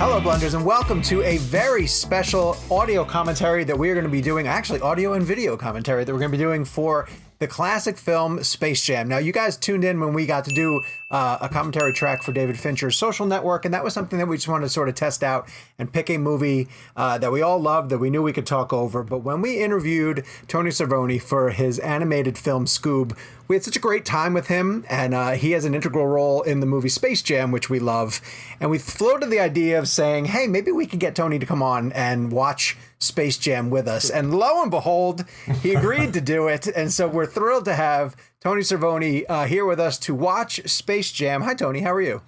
Hello, Blenders, and welcome to a very special audio commentary that we are going to be doing, actually audio and video commentary that we're going to be doing for the classic film Space Jam. Now, you guys tuned in when we got to do a commentary track for David Fincher's Social Network, and that was something that we just wanted to sort of test out and pick a movie that we all loved, that we knew we could talk over. But when we interviewed Tony Cervone for his animated film Scoob, we had such a great time with him, and he has an integral role in the movie Space Jam, which we love. And we floated the idea of saying, hey, maybe we could get Tony to come on and watch Space Jam with us. And lo and behold, he agreed to do it. And so we're thrilled to have Tony Cervone here with us to watch Space Jam. Hi, Tony. How are you?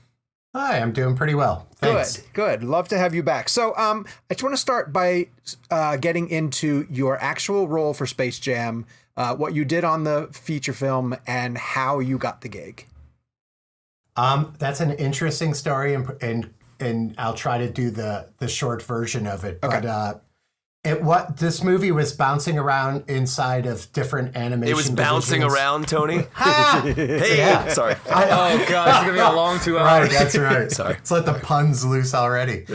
Hi, I'm doing pretty well. Thanks. Good. Love to have you back. So I just want to start by getting into your actual role for Space Jam, what you did on the feature film, and how you got the gig. That's an interesting story, and I'll try to do the short version of it. Okay. But this movie was bouncing around inside of different animation. It was bouncing around, Tony. Hey, yeah. Sorry. Oh God, it's gonna be a long 2 hours. Right, that's right. Sorry. Let's let the puns loose already.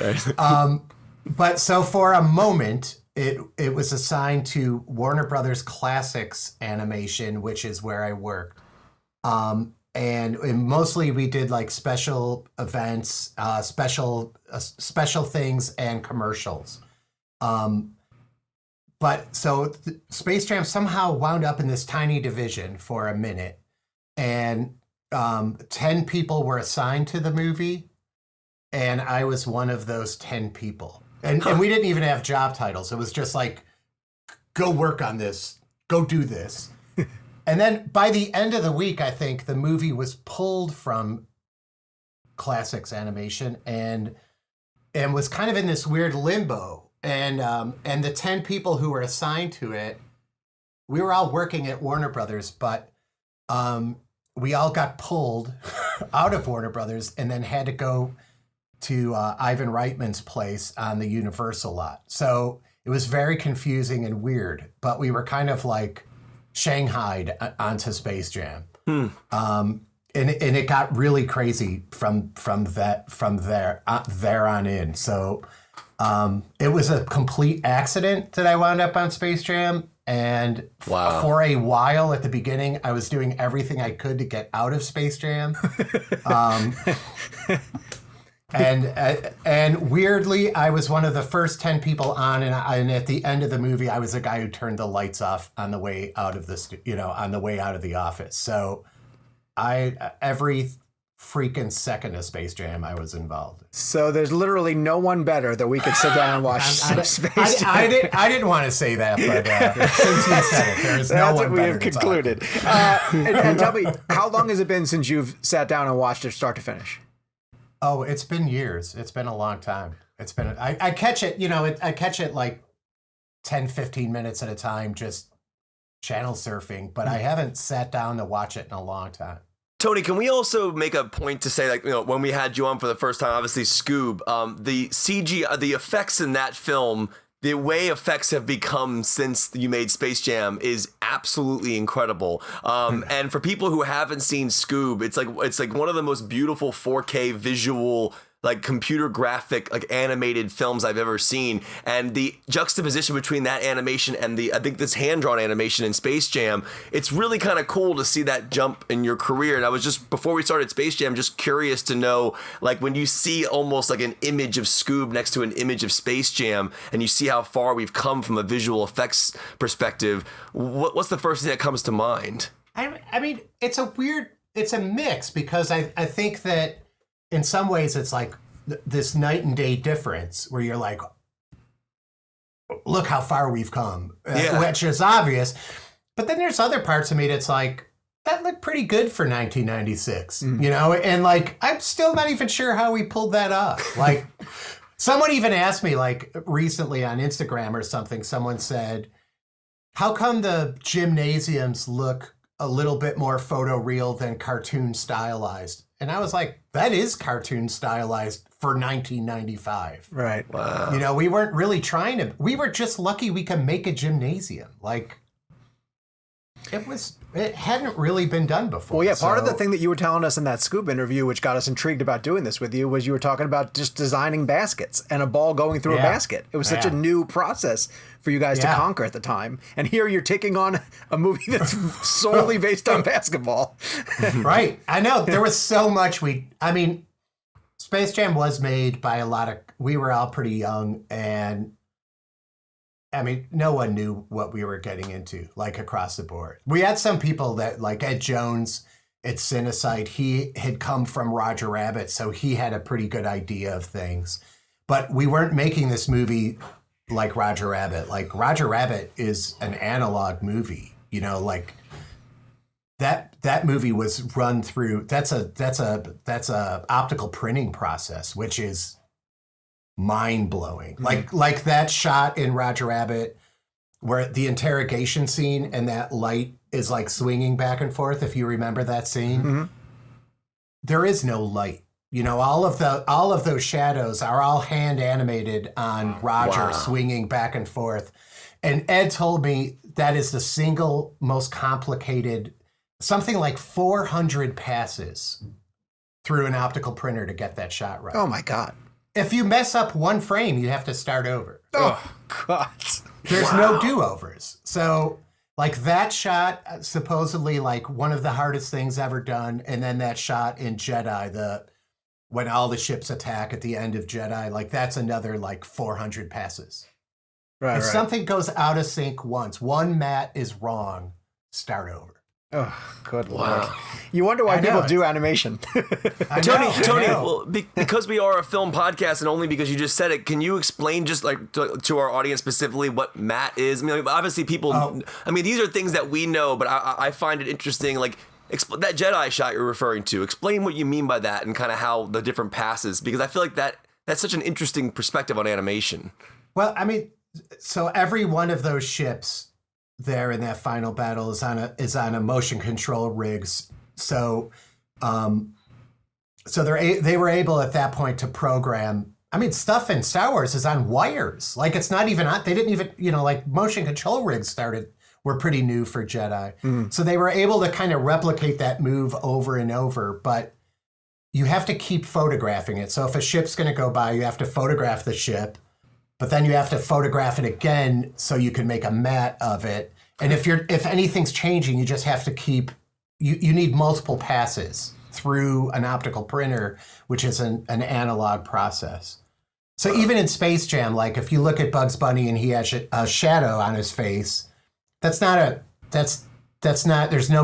But so for a moment, it was assigned to Warner Brothers Classics Animation, which is where I work. And mostly we did like special events, special things, and commercials. But so Space Jam somehow wound up in this tiny division for a minute, and 10 people were assigned to the movie, and I was one of those 10 people. And we didn't even have job titles. It was just like, go work on this, go do this. And then by the end of the week, I think the movie was pulled from Classics Animation and was kind of in this weird limbo. And the 10 people who were assigned to it, we were all working at Warner Brothers, but we all got pulled out of Warner Brothers and then had to go to Ivan Reitman's place on the Universal lot. So it was very confusing and weird, but we were kind of like shanghaied onto Space Jam. And it got really crazy from there on in. So it was a complete accident that I wound up on Space Jam. And for a while at the beginning, I was doing everything I could to get out of Space Jam. And weirdly, I was one of the first 10 people on, and at the end of the movie, I was the guy who turned the lights off on the way out of on the way out of the office. So every freaking second of Space Jam, I was involved. So there's literally no one better that we could sit down and watch Space Jam. I didn't want to say that, but since you said it, there's no one better. That's what we have concluded. And tell me, how long has it been since you've sat down and watched it start to finish? Oh, it's been years. It's been a long time. I catch it, I catch it like 10, 15 minutes at a time, just channel surfing, but I haven't sat down to watch it in a long time. Tony, can we also make a point to say, like, when we had you on for the first time, obviously Scoob, the CG, the effects in that film, the way effects have become since you made Space Jam is absolutely incredible. And for people who haven't seen Scoob, it's like one of the most beautiful 4K visual, like computer graphic, like animated films I've ever seen. And the juxtaposition between that animation and I think this hand-drawn animation in Space Jam, it's really kind of cool to see that jump in your career. And I was just, before we started Space Jam, just curious to know, like, when you see almost like an image of Scoob next to an image of Space Jam, and you see how far we've come from a visual effects perspective, what's the first thing that comes to mind? I mean, it's a mix, because I think that in some ways, it's like this night and day difference where you're like, look how far we've come, which is obvious. But then there's other parts of me that's like, that looked pretty good for 1996, And like, I'm still not even sure how we pulled that off. Like, someone even asked me, like, recently on Instagram or something, someone said, how come the gymnasiums look a little bit more photoreal than cartoon stylized? And I was like, that is cartoon stylized for 1995. Right. Wow. We weren't really we were just lucky we could make a gymnasium. Like, it was it hadn't really been done before. Well, yeah, part of the thing that you were telling us in that Scoop interview, which got us intrigued about doing this with you, was you were talking about just designing baskets and a ball going through a basket. It was such a new process for you guys to conquer at the time. And here you're taking on a movie that's solely based on basketball. Right. I know. There was so much Space Jam was made by we were all pretty young, and no one knew what we were getting into, like, across the board. We had some people that, like Ed Jones at Cinesight, he had come from Roger Rabbit, so he had a pretty good idea of things. But we weren't making this movie like Roger Rabbit. Like, Roger Rabbit is an analog movie, like that movie was run through, that's a optical printing process, which is mind-blowing. Like that shot in Roger Rabbit where the interrogation scene and that light is like swinging back and forth, if you remember that scene. There is no light. All of those shadows are all hand animated on Roger swinging back and forth. And Ed told me that is the single most complicated, something like 400 passes through an optical printer to get that shot right. Oh my God. If you mess up one frame, you have to start over. Oh, God. There's no do-overs. So, like, that shot, supposedly, like, one of the hardest things ever done, and then that shot in Jedi, when all the ships attack at the end of Jedi, like, that's another, like, 400 passes. Right, if something goes out of sync once, one mat is wrong, start over. Oh, good Lord. You wonder why people do animation. Tony, well, because we are a film podcast and only because you just said it, can you explain just like to our audience specifically what matte is? Obviously people, these are things that we know, but I find it interesting, like that Jedi shot you're referring to. Explain what you mean by that and kind of how the different passes, because I feel like that's such an interesting perspective on animation. Well, so every one of those ships there in that final battle is on a motion control rigs. So they were able at that point to program. Stuff in Star Wars is on wires. Like, it's not even on. They didn't even, like, motion control rigs were pretty new for Jedi. So they were able to kind of replicate that move over and over, but you have to keep photographing it. So if a ship's going to go by, you have to photograph the ship. But then you have to photograph it again so you can make a matte of it. And if anything's changing, you just have to keep, you need multiple passes through an optical printer, which is an analog process. So even in Space Jam, like, if you look at Bugs Bunny and he has a shadow on his face, there's no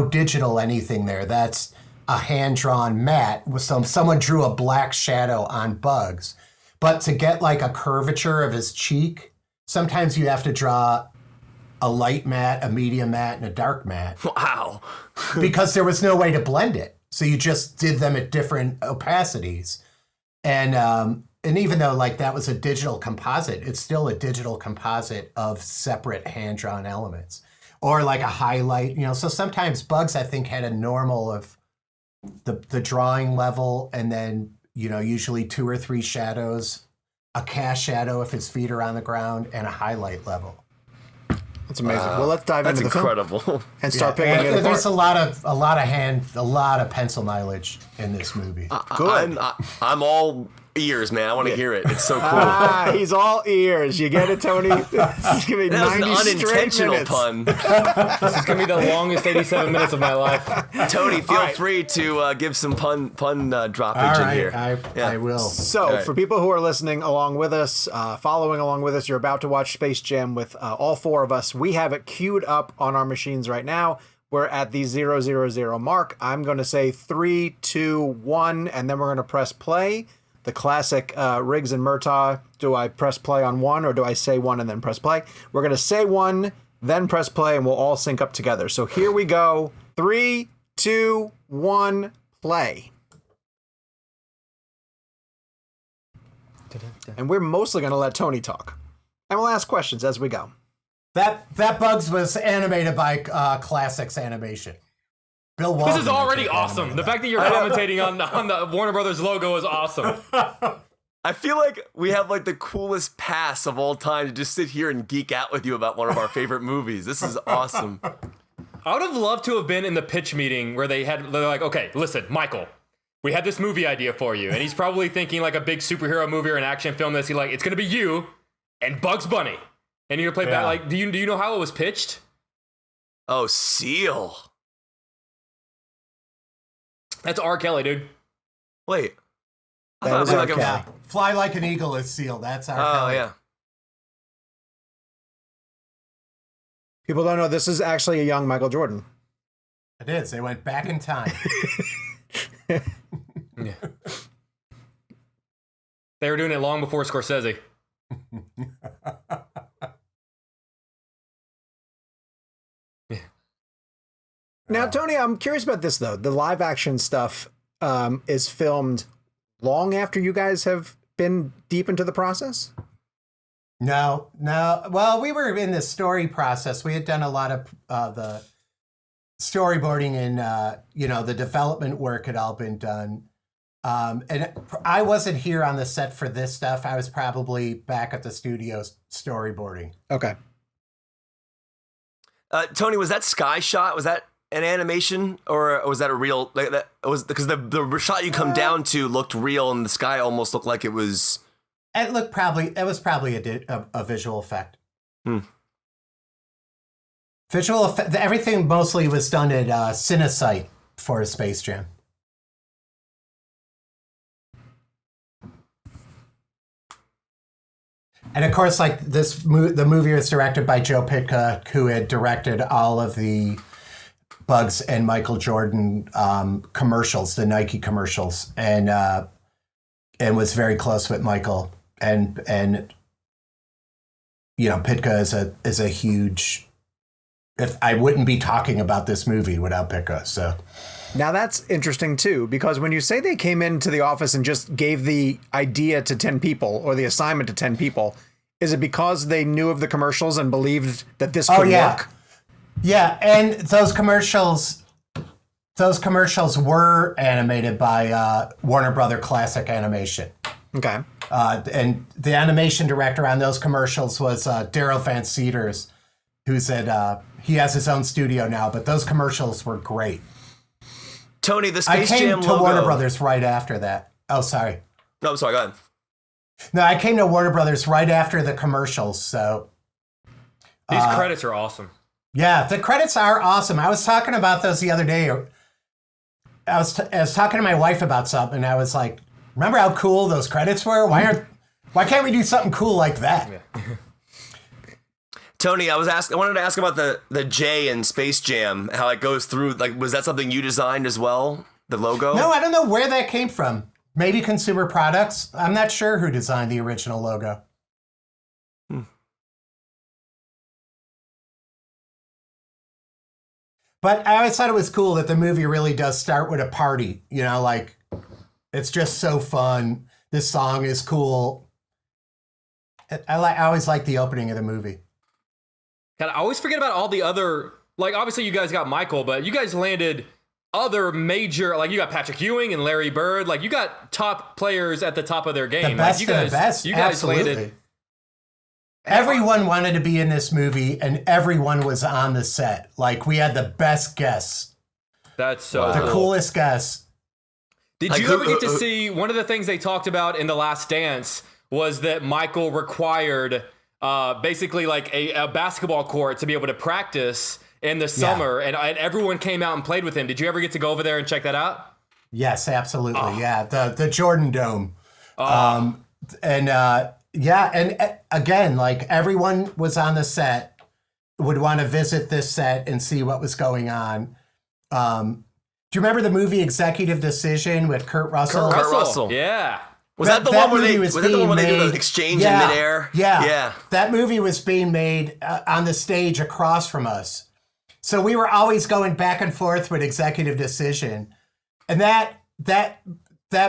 digital anything there. That's a hand-drawn matte. So someone drew a black shadow on Bugs. But to get, like, a curvature of his cheek, sometimes you have to draw a light matte, a medium matte, and a dark matte. Wow. Because there was no way to blend it. So you just did them at different opacities. And even though, like, that was a digital composite, it's still a digital composite of separate hand-drawn elements. Or, like, a highlight, So sometimes Bugs, I think, had a normal of the drawing level, and then, usually 2 or 3 shadows, a cast shadow if his feet are on the ground, and a highlight level. That's amazing. Well, let's dive into the incredible. Film and start picking it apart. There's a lot of pencil mileage in this movie. Good. I'm all ears, man. I want to hear it. It's so cool. He's all ears. You get it, Tony? This is gonna be that 90 was an unintentional pun. This is going to be the longest 87 minutes of my life. Tony, feel free to give some pun droppage in here. I will. So, for people who are listening along with us, following along with us, you're about to watch Space Jam with all 4 of us. We have it queued up on our machines right now. We're at the 000 mark. I'm going to say 3, 2, 1, and then we're going to press play. The classic Riggs and Murtaugh, do I press play on 1 or do I say 1 and then press play? We're going to say 1, then press play, and we'll all sync up together. So here we go. 3, 2, 1, play. And we're mostly going to let Tony talk. And we'll ask questions as we go. That Bugs was animated by Classics Animation. Bill Walton. This is already awesome. The fact that you're commentating on the Warner Brothers logo is awesome. I feel like we have like the coolest pass of all time to just sit here and geek out with you about one of our favorite movies. This is awesome. All I would have loved to have been in the pitch meeting where they're like, okay, listen, Michael, we had this movie idea for you. And he's probably thinking like a big superhero movie or an action film that's like, it's going to be you and Bugs Bunny. And you're going to play back. Like, do you know how it was pitched? Oh, Seal. That's R. Kelly, dude. Wait. I That thought it was was like okay. a... Fly Like an Eagle is Seal. That's our Oh, Kelly. yeah. People don't know this is actually a young Michael Jordan. It is. They went back in time. Yeah. They were doing it long before Scorsese. Now, Tony, I'm curious about this, though. The live action stuff is filmed long after you guys have been deep into the process? No. Well, we were in the story process. We had done a lot of the storyboarding and, the development work had all been done. And I wasn't here on the set for this stuff. I was probably back at the studio storyboarding. Okay. Tony, was that sky shot? Was that an animation or was that a real? Like that was because the shot you come down to looked real, and the sky almost looked like it was. It was probably a visual effect. Visual effect. Everything mostly was done at Cinesite for Space Jam. And of course, like the movie was directed by Joe Pytka, who had directed all of the Bugs and Michael Jordan commercials, the Nike commercials, and was very close with Michael. And Pytka is a huge. If I wouldn't be talking about this movie without Pytka, so. Now that's interesting too, because when you say they came into the office and just gave the idea to 10 people or the assignment to 10 people, is it because they knew of the commercials and believed that this could work? Yeah, and those commercials were animated by Warner Brother Classic Animation. Okay. And the animation director on those commercials was Daryl Van Cedars, who said he has his own studio now, but those commercials were great. Tony, the Space Jam Jam to logo. Warner Brothers right after that. Oh, sorry. No, I'm sorry. Go ahead. No, I came to Warner Brothers right after the commercials, so. These credits are awesome. Yeah, the credits are awesome. I was talking about those the other day. I was talking to my wife about something, and I was like, remember how cool those credits were? Why can't we do something cool like that? Yeah. Tony, I wanted to ask about the J in Space Jam, how it goes through. Like, was that something you designed as well? The logo? No, I don't know where that came from. Maybe Consumer Products. I'm not sure who designed the original logo. But I always thought it was cool that the movie really does start with a party. Like, it's just so fun. This song is cool. I always like the opening of the movie. God, I always forget about all the other, like, obviously you guys got Michael, but you guys landed other major, like, you got Patrick Ewing and Larry Bird. Like, you got top players at the top of their game. The best like, of the best. You guys Absolutely. landed. Everyone wanted to be in this movie, and everyone was on the set. Like, we had the best guests. That's so The cool. coolest guests. Did Like, you ever get to see, one of the things they talked about in The Last Dance was that Michael required basically like a basketball court to be able to practice in the summer, and everyone came out and played with him. Did you ever get to go over there and check that out? Yes, absolutely. Yeah, the Jordan Dome. And again, like, everyone was on the set, would want to visit this set and see what was going on. Do you remember the movie Executive Decision with Kurt Russell? Kurt Russell. Yeah. Was that the one where they movie do the exchange in midair? Yeah. That movie was being made on the stage across from us. So we were always going back and forth with Executive Decision. And that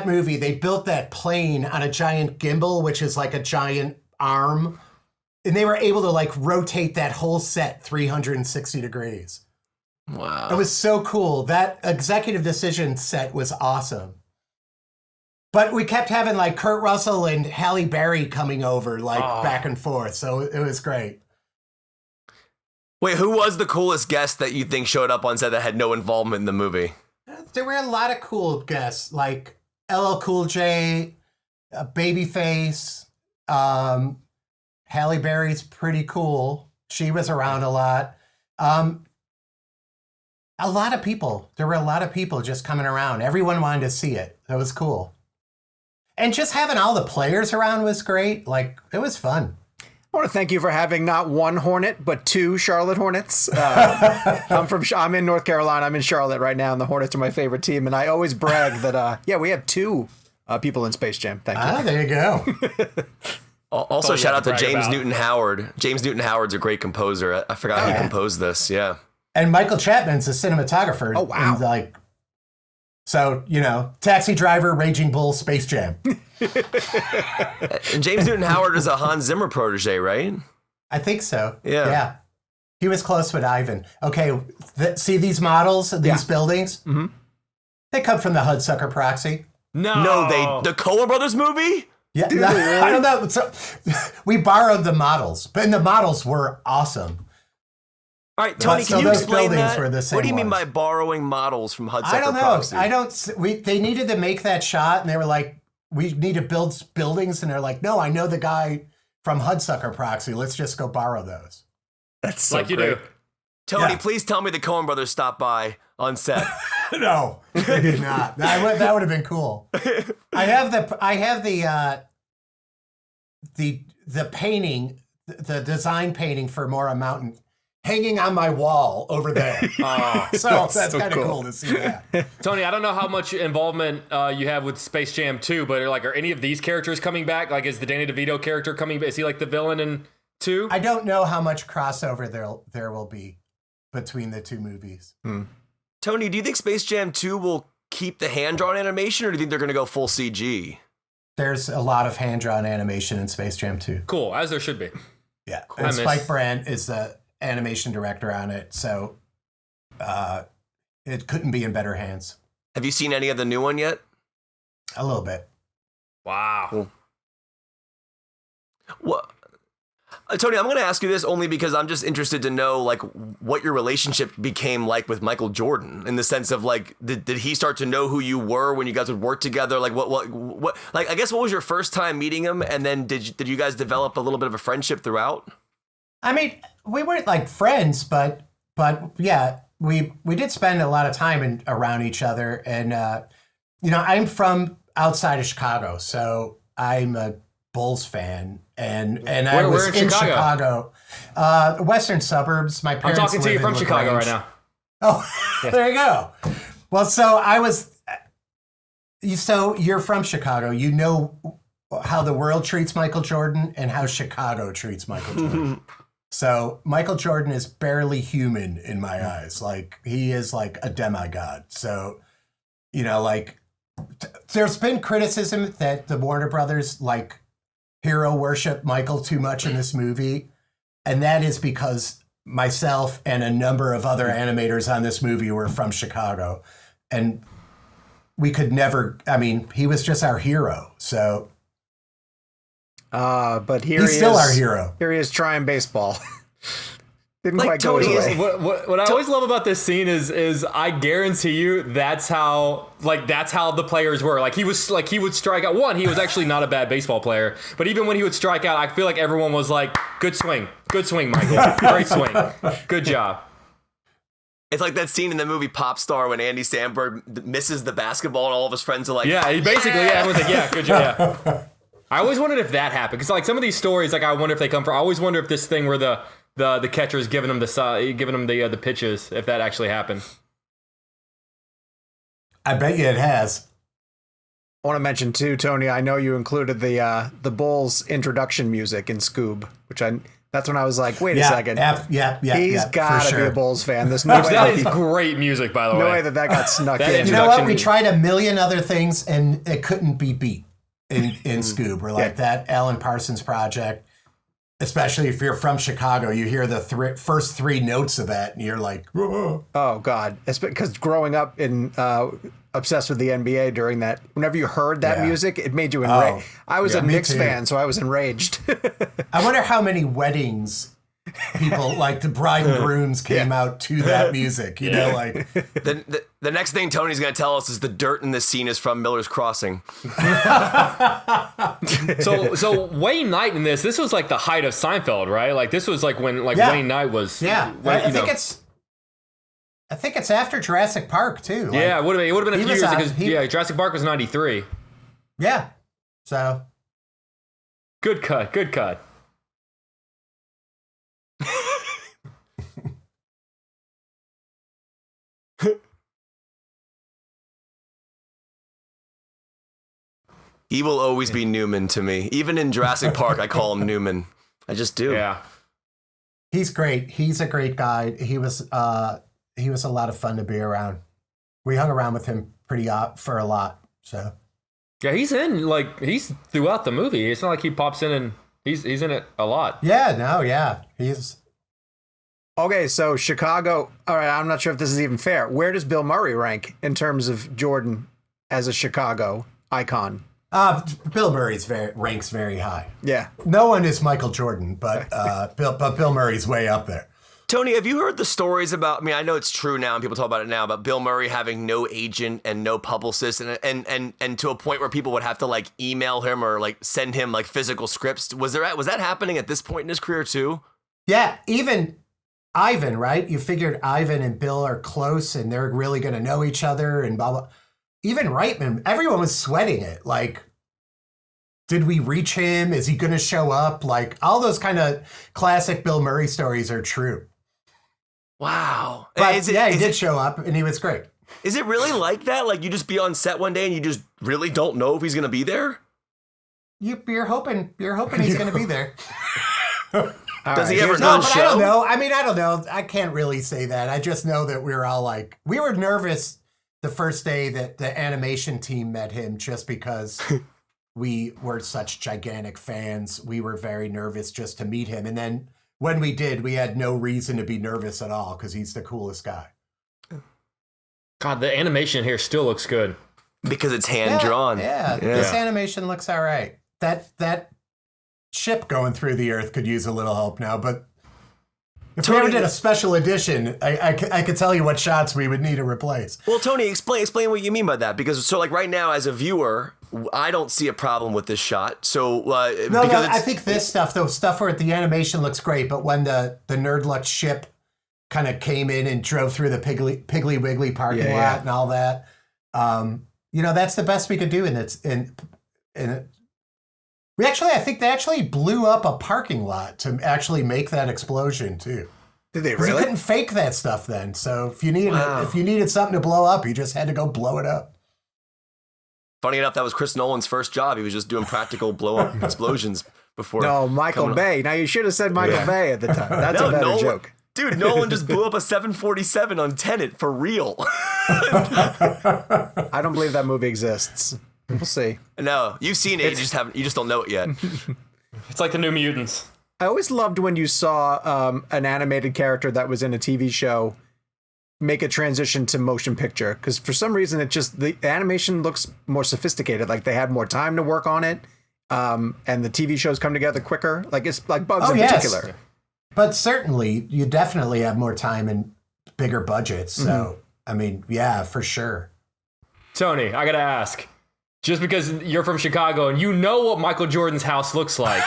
movie, they built that plane on a giant gimbal, which is like a giant arm. And they were able to, like, rotate that whole set 360 degrees. Wow. It was so cool. That Executive Decision set was awesome. But we kept having, like, Kurt Russell and Halle Berry coming over, like, back and forth. So it was great. Wait, who was the coolest guest that you think showed up on set that had no involvement in the movie? There were a lot of cool guests, like LL Cool J, Babyface, Halle Berry's pretty cool. She was around a lot. A lot of people. There were a lot of people just coming around. Everyone wanted to see it. That was cool. And just having all the players around was great. Like, it was fun. I want to thank you for having not one Hornet, but two Charlotte Hornets. I'm in North Carolina. I'm in Charlotte right now, and the Hornets are my favorite team. And I always brag that, we have two people in Space Jam. Thank you. There you go. Also, shout out to James about. Newton Howard. James Newton Howard's a great composer. I forgot he composed this. Yeah. And Michael Chapman's a cinematographer. Oh, wow. And so, Taxi Driver, Raging Bull, Space Jam. And James Newton Howard is a Hans Zimmer protege, right? I think so. Yeah. He was close with Ivan. Okay, see these models, these buildings? Mm-hmm. They come from the Hudsucker Proxy. No, the Coen Brothers movie? Yeah, I don't know. So, we borrowed the models, and the models were awesome. All right, Tony, can you those explain buildings that? were the same What do you mean ones. by borrowing models from Hudsucker I don't know. Proxy? They needed to make that shot, and they were like, we need to build buildings, and they're like, no, I know the guy from Hudsucker Proxy. Let's just go borrow those. That's so Like you great. do. Tony, please tell me the Coen Brothers stopped by on set. No, they did not. That would have been cool. I have the painting, the design painting for Mora Mountain hanging on my wall over there. So that's kind of cool to see that. Tony, I don't know how much involvement you have with Space Jam 2, but are any of these characters coming back? Like, is the Danny DeVito character coming back? Is he like the villain in 2? I don't know how much crossover there will be between the two movies. Tony, do you think Space Jam 2 will keep the hand-drawn animation, or do you think they're going to go full CG? There's a lot of hand-drawn animation in Space Jam 2. Cool, as there should be. Yeah, and Spike Brandt is the animation director on it, so it couldn't be in better hands. Have you seen any of the new one yet? A little bit. Wow. Cool. What? Tony, I'm going to ask you this only because I'm just interested to know, like, what your relationship became like with Michael Jordan, in the sense of, like, did he start to know who you were when you guys would work together? Like, what like, I guess, what was your first time meeting him, and then did you guys develop a little bit of a friendship throughout? I mean, we weren't like friends, but yeah, we did spend a lot of time around each other, and I'm from outside of Chicago, so I'm a Bulls fan, and I was in Chicago, western suburbs. My parents. I'm talking to you from Chicago right now. Oh, there you go. Well, so I was. So you're from Chicago. You know how the world treats Michael Jordan and how Chicago treats Michael Jordan. So Michael Jordan is barely human in my eyes. Like, he is like a demigod. So, there's been criticism that the Warner Brothers hero worship Michael too much in this movie. And that is because myself and a number of other animators on this movie were from Chicago. And we could never, he was just our hero. So. But he's still our hero. Here he is trying baseball. Didn't Like, quite go his Tony, way. What I always love about this scene is I guarantee you that's how the players were. Like, he would strike out. One, he was actually not a bad baseball player, but even when he would strike out, I feel like everyone was like, good swing, Michael, great swing, good job. It's like that scene in the movie Pop Star when Andy Samberg misses the basketball and all of his friends are like, yeah, he basically, everyone's like, yeah, good job, yeah. I always wondered if that happened, because some of these stories, I wonder if they come from. I always wonder if this thing where the catcher is giving him the pitches, if that actually happened. I bet you it has. I want to mention too, Tony, I know you included the Bulls introduction music in Scoob, that's when I was like, wait a second. Yeah. He's got to be a Bulls fan. There's no way that is great music, by the way. No way that got snuck in. You know what? We tried a million other things, and it couldn't be beat in Scoob. We're like that Alan Parsons Project. Especially if you're from Chicago, you hear the first three notes of that, and you're like, whoa. Oh, God. It's because growing up in obsessed with the NBA during that, whenever you heard that music, it made you enraged. I was a Knicks fan, so I was enraged. I wonder how many weddings people like the bride and grooms came out to that music, you know, like. The next thing Tony's going to tell us is the dirt in this scene is from Miller's Crossing. So Wayne Knight in this was like the height of Seinfeld, right? Like this was like when Wayne Knight was. Yeah, I think it's after Jurassic Park too. Like, yeah, it would have been a few years because Jurassic Park was 93. Yeah, so good cut. He will always be Newman to me. Even in Jurassic Park, I call him Newman. I just do. Yeah. He's great. He's a great guy. He was a lot of fun to be around. We hung around with him for a lot. So. Yeah, he's throughout the movie. It's not like he pops in and he's in it a lot. Yeah, he's. Okay, so Chicago. All right, I'm not sure if this is even fair. Where does Bill Murray rank in terms of Jordan as a Chicago icon? Bill Murray ranks very high. Yeah. No one is Michael Jordan, but Bill Murray's way up there. Tony, have you heard the stories about, I mean, I know it's true now and people talk about it now, about Bill Murray having no agent and no publicist and to a point where people would have to like email him or like send him like physical scripts. Was that happening at this point in his career too? Yeah, even Ivan, right? You figured Ivan and Bill are close and they're really going to know each other and blah, blah. Even Reitman, everyone was sweating it. Like, did we reach him? Is he going to show up? Like, all those kind of classic Bill Murray stories are true. Wow. But he did show up and he was great. Is it really like that? Like, you just be on set one day and you just really don't know if he's going to be there? You're hoping he's going to be there. Does he ever not show? I don't know. I don't know. I can't really say that. I just know that we were nervous the first day that the animation team met him, just because we were such gigantic fans. We were very nervous just to meet him. And then when we did, we had no reason to be nervous at all because he's the coolest guy. God, the animation here still looks good. Because it's hand-drawn. Yeah, this animation looks all right. That ship going through the earth could use a little help now, but if we ever did a special edition, I could tell you what shots we would need to replace. Well, Tony, explain what you mean by that. Because so like right now as a viewer, I don't see a problem with this shot. So I think this stuff, though, stuff where the animation looks great, but when the Nerdluck ship kind of came in and drove through the Piggly Wiggly parking lot and all that, that's the best we could do in it. I think they actually blew up a parking lot to actually make that explosion too. Did they 'Cause really? You couldn't fake that stuff then. So if you needed something to blow up, you just had to go blow it up. Funny enough, that was Chris Nolan's first job. He was just doing practical blow-up explosions before. No, Michael Bay. Now, you should have said Michael Bay at the time. That's a better joke. Dude, Nolan just blew up a 747 on Tenet for real. I don't believe that movie exists. We'll see. No, you've seen it. You just don't know it yet. It's like the New Mutants. I always loved when you saw an animated character that was in a TV show make a transition to motion picture, because for some reason the animation looks more sophisticated, like they had more time to work on it, and the TV shows come together quicker, like it's like Bugs in particular. But certainly you definitely have more time and bigger budgets, so I mean, yeah, for sure. Tony, I gotta ask, just because you're from Chicago and you know what Michael Jordan's house looks like.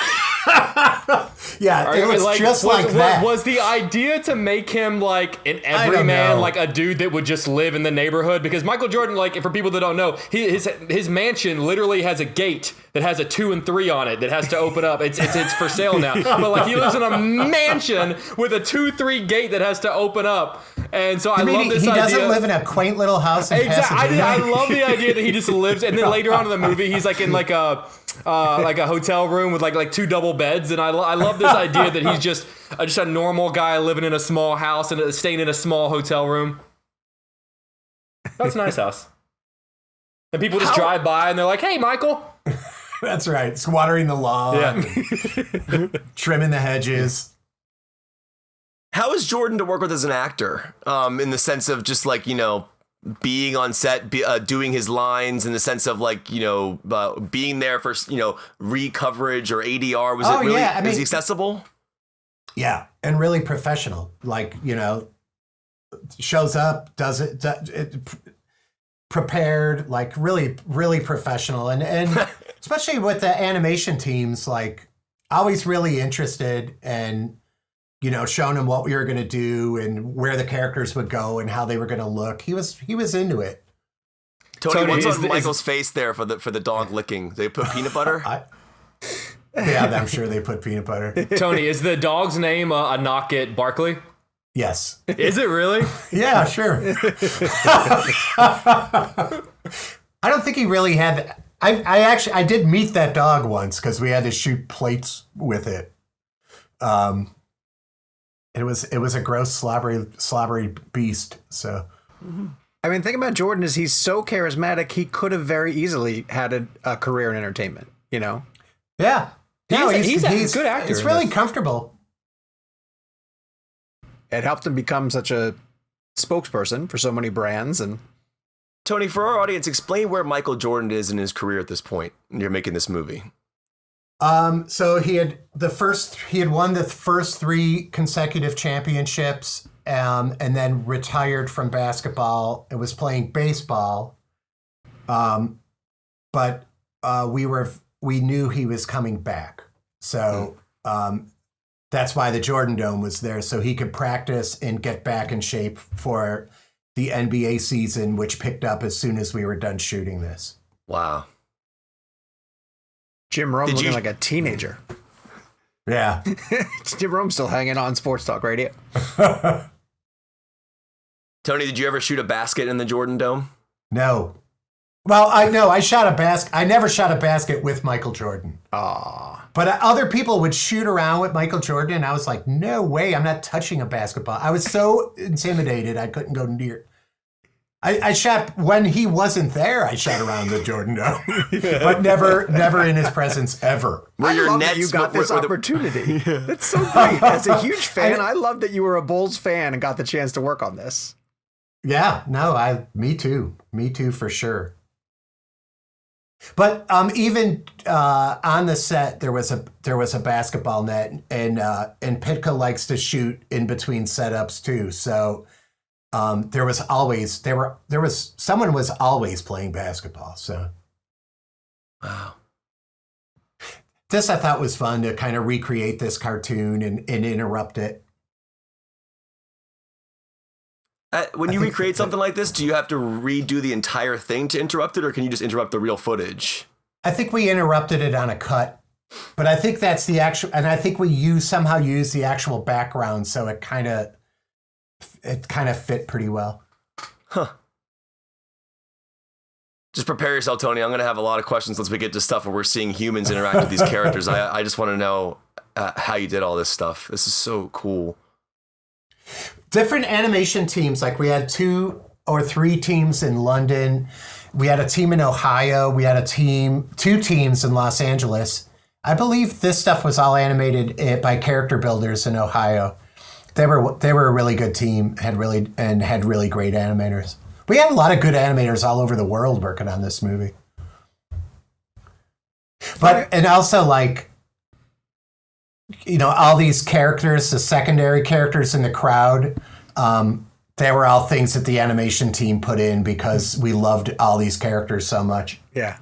Yeah, it was just like that. Was the idea to make him like an everyman, like a dude that would just live in the neighborhood? Because Michael Jordan, like, for people that don't know, his mansion literally has a gate that has a 2 and 3 on it that has to open up. It's for sale now. But like, he lives in a mansion with a 2-3 gate that has to open up. And so I love this idea. He doesn't live in a quaint little house in Pasadena. I love the idea that he just lives, and then later on in the movie, he's like in like a hotel room with like 2 double beds, and I love this idea that he's just a normal guy living in a small house and staying in a small hotel room. That's a nice house. And people just drive by and they're like, "Hey, Michael." That's right. It's watering the lawn, trimming the hedges. How is Jordan to work with as an actor? In the sense of just like, being on set, doing his lines, in the sense of like, being there for, re-coverage or ADR. Was it really, is he accessible? Yeah, and really professional. Like, shows up, does it, prepared, like really, really professional. And especially with the animation teams, like always really interested and, showing them what we were going to do and where the characters would go and how they were going to look. He was into it. Tony, what's on Michael's face there for the dog licking? They put peanut butter? Yeah, I'm sure they put peanut butter. Tony, is the dog's name a knock at Barkley? Yes. Is it really? Yeah, sure. I don't think he really had. I did meet that dog once because we had to shoot plates with it. It was a gross, slobbery beast. So. I mean, think about Jordan is he's so charismatic. He could have very easily had a career in entertainment, Yeah. No, he's a good actor. He's really comfortable. It helped him become such a spokesperson for so many brands. And Tony, for our audience, explain where Michael Jordan is in his career at this point when you're making this movie. So he had won the first 3 consecutive championships, and then retired from basketball and was playing baseball. But we knew he was coming back. So that's why the Jordan Dome was there, so he could practice and get back in shape for the NBA season, which picked up as soon as we were done shooting this. Wow. Jim Rome looking like a teenager. Yeah. Jim Rome's still hanging on Sports Talk Radio. Tony, did you ever shoot a basket in the Jordan Dome? No. Well, I know I shot a basket. I never shot a basket with Michael Jordan. Aw. But other people would shoot around with Michael Jordan, and I was like, no way, I'm not touching a basketball. I was so intimidated, I couldn't go near. I shot when he wasn't there. I shot around the Jordan Dome, but never in his presence ever. I love that you got this opportunity. That's so great. As a huge fan, I love that you were a Bulls fan and got the chance to work on this. Yeah, no, me too for sure. But even on the set, there was a basketball net, and Pitka likes to shoot in between setups too. So someone was always playing basketball. So wow, this I thought was fun to kind of recreate this cartoon and interrupt it. When you recreate something like this, do you have to redo the entire thing to interrupt it, or can you just interrupt the real footage? I think we interrupted it on a cut, but I think that's the actual, and I think we somehow used the actual background, so it kind of fit pretty well. Huh. Just prepare yourself, Tony. I'm going to have a lot of questions once we get to stuff where we're seeing humans interact with these characters. I just want to know how you did all this stuff. This is so cool. Different animation teams, like we had 2 or 3 teams in London. We had a team in Ohio. We had 2 teams in Los Angeles. I believe this stuff was all animated by character builders in Ohio. They were a really good team, had really great animators. We had a lot of good animators all over the world working on this movie. And also like, all these characters, the secondary characters in the crowd, they were all things that the animation team put in because we loved all these characters so much. Yeah.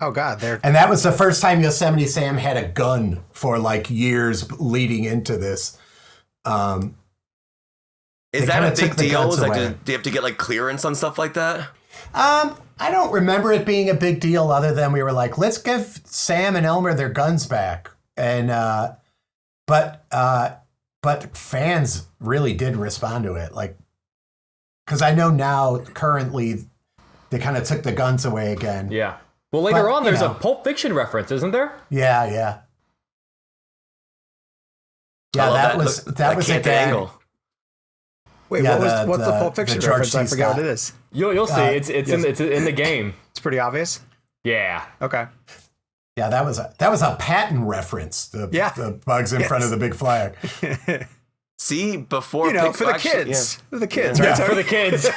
Oh God, and that was the first time Yosemite Sam had a gun for like years leading into this. Is that a big deal? Do you have to get like clearance on stuff like that? I don't remember it being a big deal other than we were like, let's give Sam and Elmer their guns back. And, but fans really did respond to it. Like, cause I know now currently they kind of took the guns away again. Yeah. Well, later on, there's a Pulp Fiction reference, isn't there? Yeah. Yeah. Yeah. That was a gag. Angle. Wait, yeah, what's the Pulp Fiction reference? I forget what it is. You'll see. It's in the game. It's pretty obvious. Yeah. Okay. Yeah, that was a Patton reference. The bugs in front of the big flag. See, before for the kids, for the kids, right? Yeah. For the kids.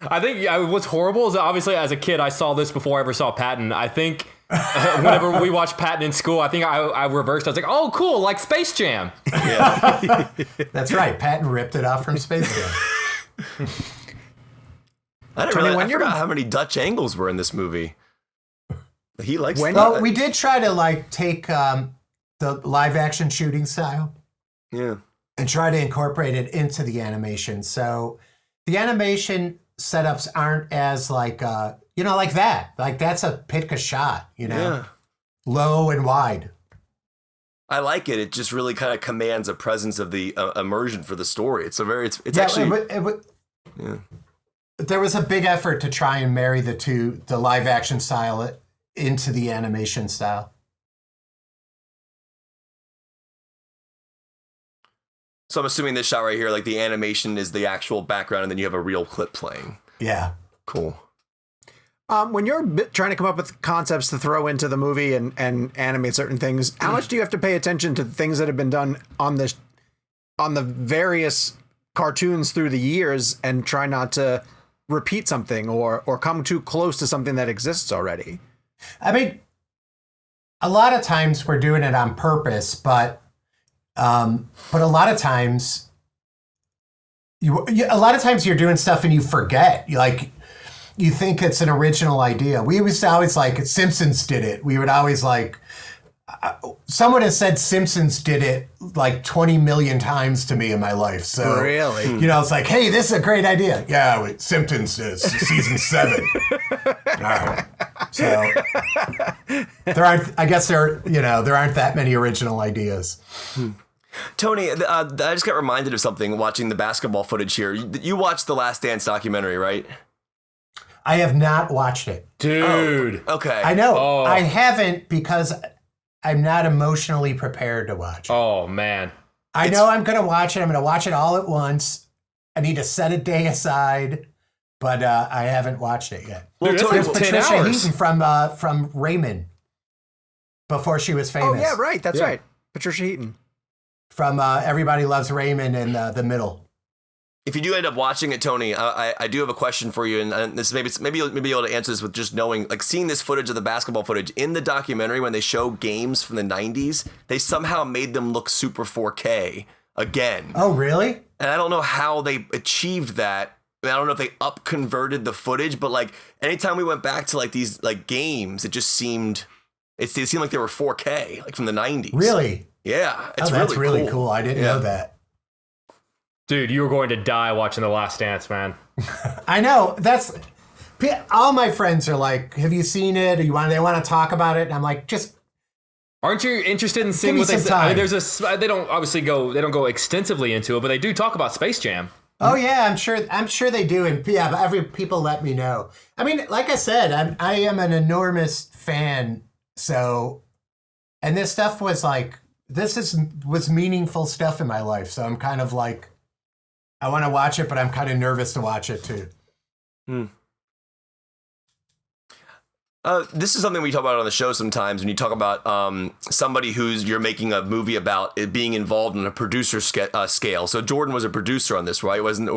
I think what's horrible is that obviously as a kid I saw this before I ever saw Patton. I think Whenever we watched Patton in school, I think I reversed. I was like, "Oh, cool, like Space Jam." Yeah. That's right. Patton ripped it off from Space Jam. I forgot how many Dutch angles were in this movie. He likes. Well, we did try to like take the live action shooting style, yeah, and try to incorporate it into the animation. So the animation setups aren't as like like that. Like that's a Pitka shot, yeah, low and wide. I like it. It just really kind of commands a presence of the immersion for the story. It's actually. Yeah. There was a big effort to try and marry the live action style into the animation style. So I'm assuming this shot right here, like the animation is the actual background, and then you have a real clip playing. Yeah. Cool. When you're trying to come up with concepts to throw into the movie and animate certain things, how much do you have to pay attention to things that have been done on the various cartoons through the years and try not to repeat something or come too close to something that exists already? I mean, a lot of times we're doing it on purpose, but a lot of times you're doing stuff and you forget. You think it's an original idea. We used to always like Simpsons did it. We would always like someone has said Simpsons did it like 20 million times to me in my life. So really, it's like, hey, this is a great idea. Yeah, wait, Simpsons is season 7. All right. So there aren't that many original ideas. Tony, I just got reminded of something watching the basketball footage here. You watched the Last Dance documentary, right? I have not watched it. Dude. Oh, okay. I know. Oh. I haven't because I'm not emotionally prepared to watch it. Oh, man. I know I'm going to watch it. I'm going to watch it all at once. I need to set a day aside, but I haven't watched it yet. Well, There's 10 Patricia hours. Heaton from Raymond before she was famous. Oh, yeah, right. That's right. Patricia Heaton. From Everybody Loves Raymond in The Middle. If you do end up watching it, Tony, I do have a question for you, and this maybe you'll be able to answer this with just knowing, like seeing this footage of the basketball footage in the documentary when they show games from the 90s, they somehow made them look super 4K again. Oh, really? And I don't know how they achieved that. I don't know if they up converted the footage, but like anytime we went back to like these like games, it seemed like they were 4K, like from the 90s. Really? Yeah, that's really cool. I didn't know that. Dude, you were going to die watching The Last Dance, man. I know. That's all my friends are like, have you seen it? They want to talk about it? And I'm like, just aren't you interested in seeing what they say? I mean, they don't obviously go extensively into it, but they do talk about Space Jam. Oh yeah, I'm sure they do, and yeah, but people let me know. I mean, like I said, I am an enormous fan. So, and this stuff was like was meaningful stuff in my life. So I'm kind of like, I want to watch it, but I'm kind of nervous to watch it too. This is something we talk about on the show sometimes when you talk about somebody you're making a movie about it being involved in a producer scale. So Jordan was a producer on this, right? Wasn't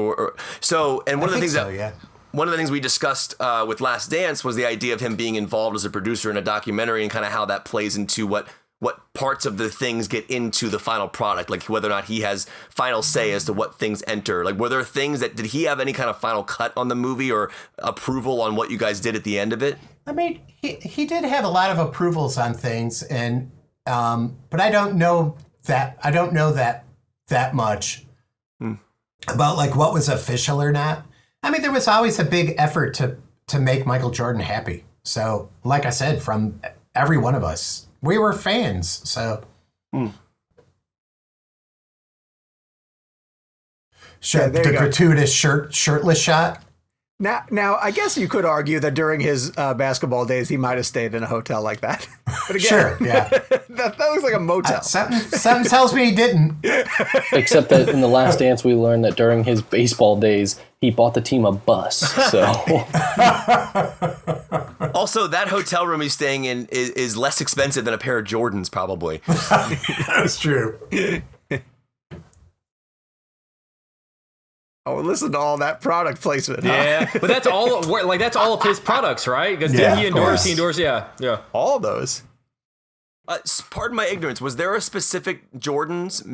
so? And one of the things we discussed with Last Dance was the idea of him being involved as a producer in a documentary and kind of how that plays into what parts of the things get into the final product, like whether or not he has final say as to what things enter. Like, were there things did he have any kind of final cut on the movie or approval on what you guys did at the end of it? I mean, he did have a lot of approvals on things, and but I don't know that much about like what was official or not. I mean, there was always a big effort to make Michael Jordan happy. So, like I said, from every one of us. We were fans, so. Sure, the gratuitous shirtless shot. Now, I guess you could argue that during his basketball days, he might have stayed in a hotel like that. But again, sure, yeah. that looks like a motel. Something tells me he didn't. Except that in The Last Dance, we learned that during his baseball days, he bought the team a bus. So. Also, that hotel room he's staying in is less expensive than a pair of Jordans, probably. That's true. Oh, listen to all that product placement. Huh? Yeah, but that's all. Like that's all of his products, right? Because Yeah, did he of endorse? course. He endorsed. Yeah. All those. Pardon my ignorance. Was there a specific Jordans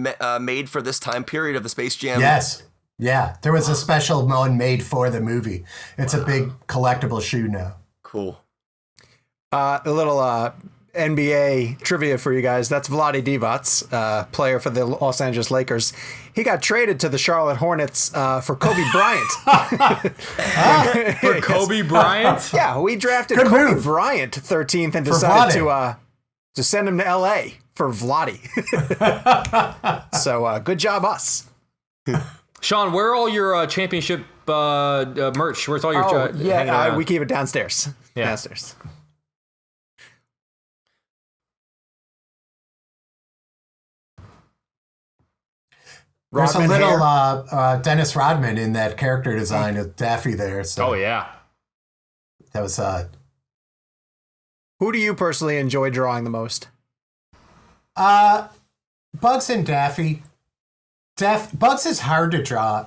made for this time period of the Space Jam? Yes. Yeah. There was a special one made for the movie. It's a big collectible shoe now. Cool. A little NBA trivia for you guys. That's Vlade Divac, player for the Los Angeles Lakers. He got traded to the Charlotte Hornets for Kobe Bryant. For Kobe Bryant. Yeah, we drafted Good Kobe move. Bryant 13th and decided Vlade. to send him to LA for Vlade. So good job, us. Sean, where are all your championship merch? Where's all your? hanging around? We keep it downstairs. Yeah. Downstairs. There's a Rodman little hair. Dennis Rodman in that character design of Daffy there. So Oh yeah. that was Who do you personally enjoy drawing the most? Bugs and Daffy. Bugs is hard to draw.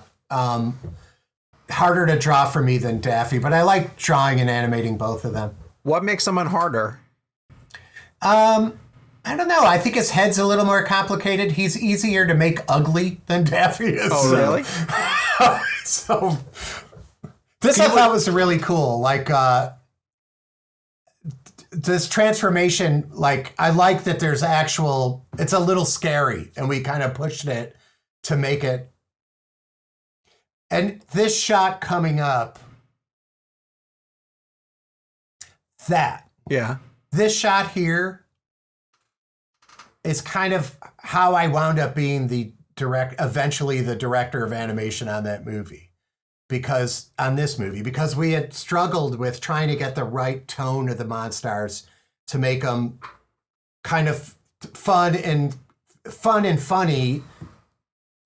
Harder to draw for me than Daffy, but I like drawing and animating both of them. What makes someone harder? I don't know. I think his head's a little more complicated. He's easier to make ugly than Daffy is. Oh, really? So this I thought was really cool. Like this transformation, like I like that there's actual, it's a little scary and we kind of pushed it to make it. And this shot coming up, Yeah. this shot here is kind of how I wound up being eventually the director of animation on that movie. Because we had struggled with trying to get the right tone of the Monstars to make them kind of fun and funny,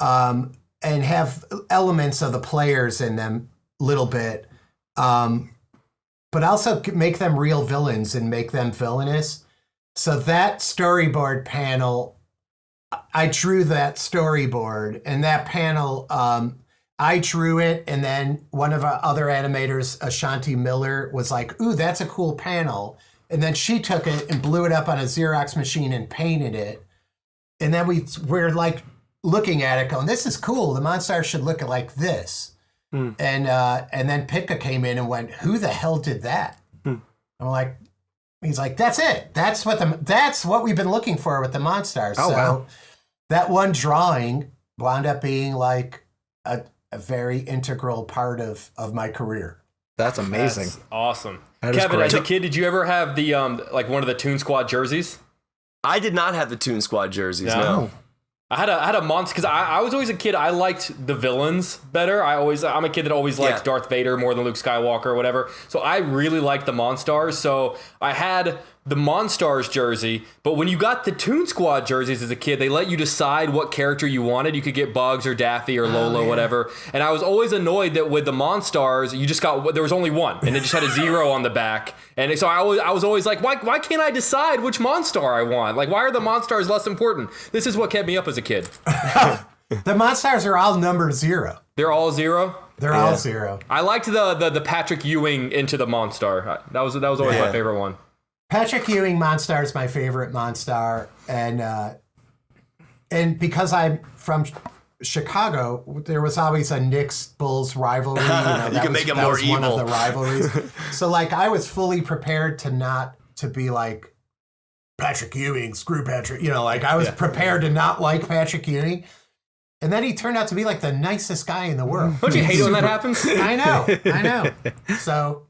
and have elements of the players in them a little bit, but also make them real villains and make them villainous. So that storyboard panel, I drew that storyboard, and that panel, I drew it, and then one of our other animators, Ashanti Miller, was like, ooh, that's a cool panel. And then she took it and blew it up on a Xerox machine and painted it. And then we're like looking at it going, this is cool. The Monstars should look like this. And then Pitka came in and went, who the hell did that? I'm like, he's like, that's it. That's what we've been looking for with the Monstars. Oh, so wow. that one drawing wound up being like a very integral part of my career. That's amazing. That's awesome. That is Kevin, great. as a kid, did you ever have the like one of the Toon Squad jerseys? I did not have the Toon Squad jerseys. No. I had a monster because I was always a kid. I liked the villains better. I'm a kid that always liked Darth Vader more than Luke Skywalker or whatever. So I really liked the Monstars. So I had the Monstars jersey. But when you got the Toon Squad jerseys as a kid, they let you decide what character you wanted. You could get Bugs or Daffy or Lola, whatever. And I was always annoyed that with the Monstars, there was only one, and it just had a 0 on the back. And so I was always like, why can't I decide which Monstar I want? Like, why are the Monstars less important? This is what kept me up as a kid. The Monstars are all number 0. They're all 0. They're all 0. I liked the Patrick Ewing into the Monstar. That was always my favorite one. Patrick Ewing Monstar is my favorite Monstar, and because I'm from Chicago, there was always a Knicks Bulls rivalry. You can make it more One evil. of the rivalries. So like I was fully prepared to be like Patrick Ewing, screw Patrick. Like I was prepared to not like Patrick Ewing. And then he turned out to be like the nicest guy in the world. Don't you hate when that happens? I know. So,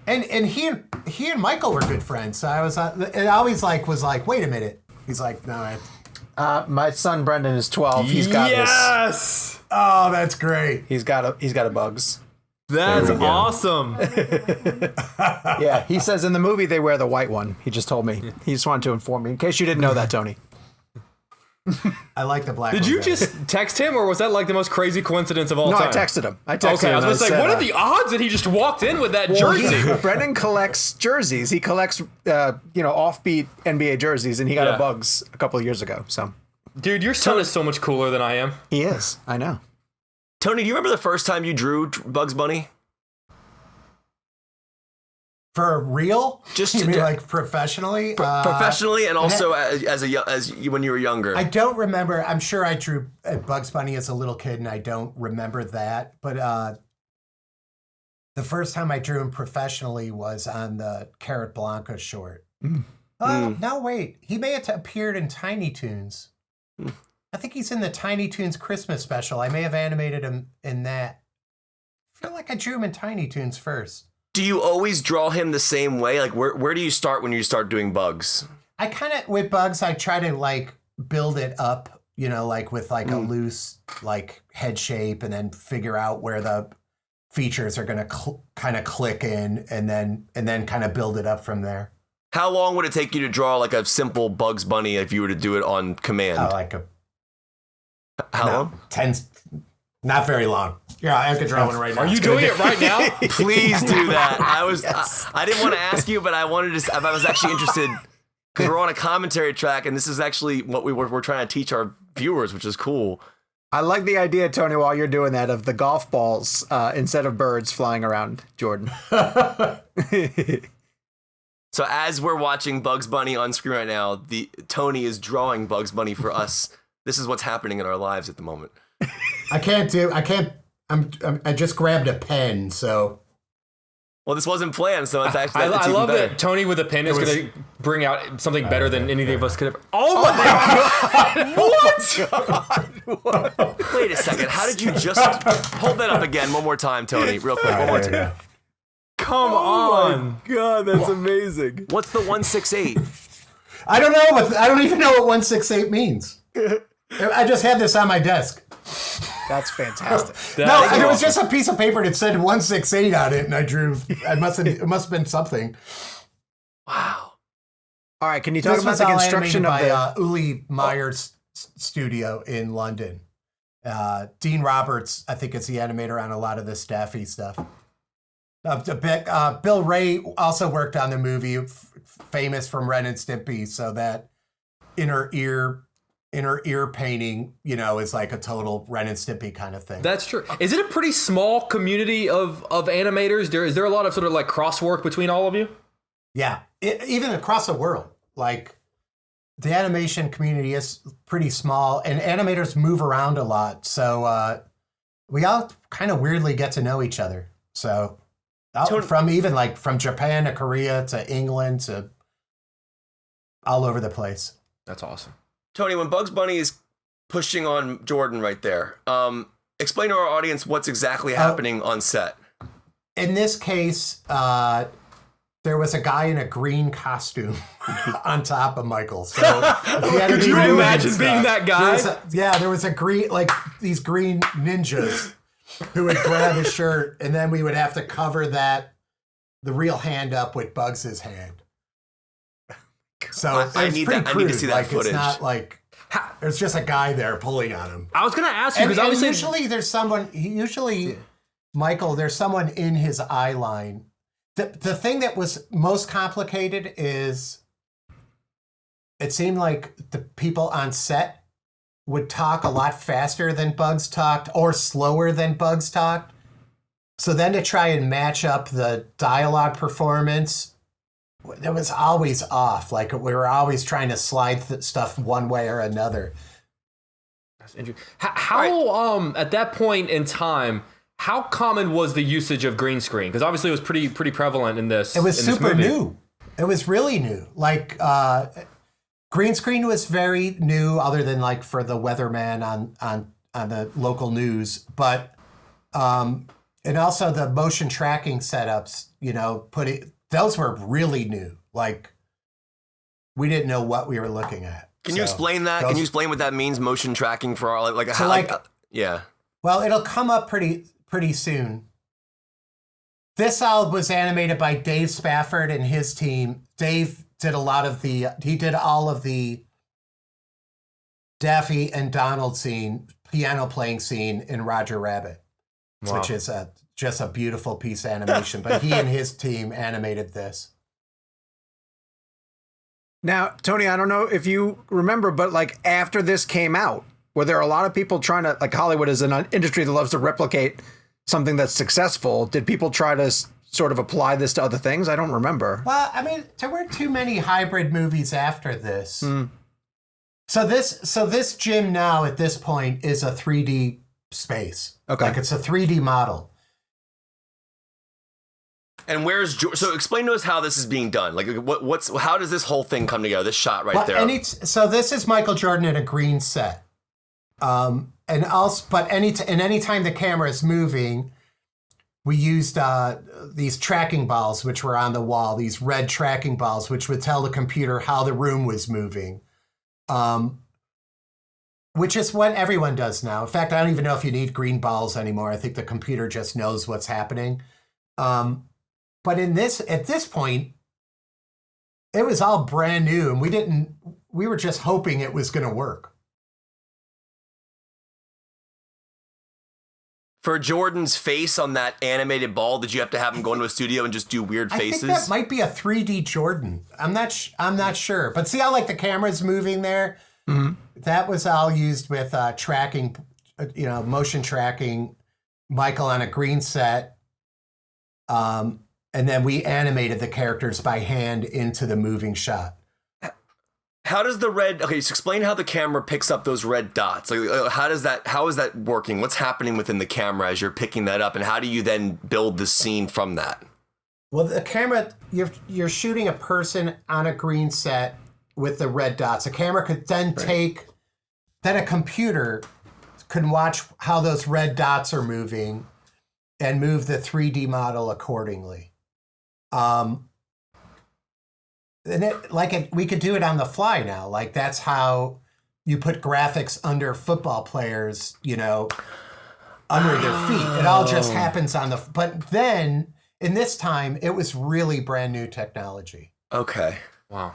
and he and Michael were good friends. So I was, it always was like, wait a minute. He's like, no. My son Brendan is 12. He's got yes. Oh, that's great. he's got a Bugs. That's awesome. Yeah, he says in the movie they wear the white one. He just told me. He just wanted to inform me in case you didn't know that, Tony. I like the black. Did you just text him, or was that like the most crazy coincidence of all No, time? I texted him. Okay, I was going to say, said, what are the odds that he just walked in with that jersey? Brendan collects jerseys. He collects, offbeat NBA jerseys, and he got a Bugs a couple of years ago. So Dude, your son is so much cooler than I am. he is. I know. Tony, do you remember the first time you drew Bugs Bunny? For real? Just you to mean do- like professionally? Professionally and also when you were younger. I don't remember. I'm sure I drew Bugs Bunny as a little kid, and I don't remember that. But the first time I drew him professionally was on the Carrot Blanca short. No, wait. He may have appeared in Tiny Toons. I think he's in the Tiny Toons Christmas special. I may have animated him in that. I feel like I drew him in Tiny Toons first. Do you always draw him the same way? Like, where do you start when you start doing Bugs? I kind of, with Bugs, I try to like build it up, you know, like with like a loose like head shape, and then figure out where the features are going to kind of click in, and then kind of build it up from there. How long would it take you to draw like a simple Bugs Bunny if you were to do it on command? How long? 10, not very long. Yeah, I could draw one right now. Are you doing it right now? Please do that. I didn't want to ask you, but I wanted to. I was actually interested because we're on a commentary track, and this is actually what we're trying to teach our viewers, which is cool. I like the idea, Tony, while you're doing that, of the golf balls instead of birds flying around Jordan. So as we're watching Bugs Bunny on screen right now, Tony is drawing Bugs Bunny for us. This is what's happening in our lives at the moment. I just grabbed a pen, so. Well, this wasn't planned, so it's actually. I love better. that Tony with a pen is going to bring out something better than anything of us could have. Oh my God! What? Wait a second. How did you just hold that up again one more time, Tony? Real quick, one more time. Come on! God, that's amazing. What's the 168? I don't know. I don't even know what 168 means. I just had this on my desk. That's fantastic. It was just a piece of paper that said 168 on it, and I drew. It must have been something. Wow. All right, can you talk about the construction of by Uli Meyer's studio in London? Dean Roberts, I think, is the animator on a lot of the Staffy stuff. Bill Ray also worked on the movie, famous from Ren and Stimpy, so that inner ear painting, you know, is like a total Ren and Stimpy kind of thing. That's true. Is it a pretty small community of animators? Is there a lot of sort of like crosswork between all of you? Yeah, even across the world. Like, the animation community is pretty small, and animators move around a lot. So we all kind of weirdly get to know each other. So from Japan to Korea to England to all over the place. That's awesome. Tony, when Bugs Bunny is pushing on Jordan right there, explain to our audience what's exactly happening on set. In this case, there was a guy in a green costume on top of Michael. So could you imagine being that guy? There was a green, like these green ninjas who would grab his shirt, and then we would have to cover the real hand up with Bugs' hand. So I need to see that footage. It's not like there's just a guy there pulling on him. I was going to ask you because obviously usually there's someone. Michael, there's someone in his eye line. The thing that was most complicated is it seemed like the people on set would talk a lot faster than Bugs talked or slower than Bugs talked. So then to try and match up the dialogue performance, it was always off. Like, we were always trying to slide stuff one way or another. That's interesting. How at that point in time, how common was the usage of green screen? Because obviously it was pretty prevalent in this. It was super movie. new. It was really new. Like, green screen was very new, other than like for the weatherman on the local news. But and also the motion tracking setups, you know, those were really new. Like, we didn't know what we were looking at. Can you explain that? Can you explain what that means? Motion tracking for our yeah. Well, it'll come up pretty soon. This all was animated by Dave Spafford and his team. Dave did all of the Daffy and Donald piano playing scene in Roger Rabbit, which is just a beautiful piece of animation. But he and his team animated this. Now, Tony, I don't know if you remember, but like after this came out, Were there a lot of people trying to, like, Hollywood is an industry that loves to replicate something that's successful. Did people try to sort of apply this to other things? I don't remember. Well, I mean, there weren't too many hybrid movies after this. So this gym now at this point is a 3D space. Okay. Like it's a 3D model. And so explain to us how this is being done. Like how does this whole thing come together? This shot right there. So this is Michael Jordan in a green set. And also, but anytime the camera is moving, we used these tracking balls, which were on the wall, these red tracking balls, which would tell the computer how the room was moving. Which is what everyone does now. In fact, I don't even know if you need green balls anymore. I think the computer just knows what's happening. But at this point, it was all brand new, and we were just hoping it was going to work. For Jordan's face on that animated ball, did you have to have him go into a studio and just do weird faces? I think that might be a 3D Jordan. I'm not sure. But see how like the camera's moving there? Mm-hmm. That was all used with tracking, motion tracking, Michael on a green set. And then we animated the characters by hand into the moving shot. How does so explain how the camera picks up those red dots. Like, how is that working? What's happening within the camera as you're picking that up? And how do you then build the scene from that? Well, the camera, you're shooting a person on a green set with the red dots. A camera could then then a computer can watch how those red dots are moving and move the 3D model accordingly. We could do it on the fly now. Like that's how you put graphics under football players, under their feet. It all just happens but then in this time, it was really brand new technology. Okay. Wow.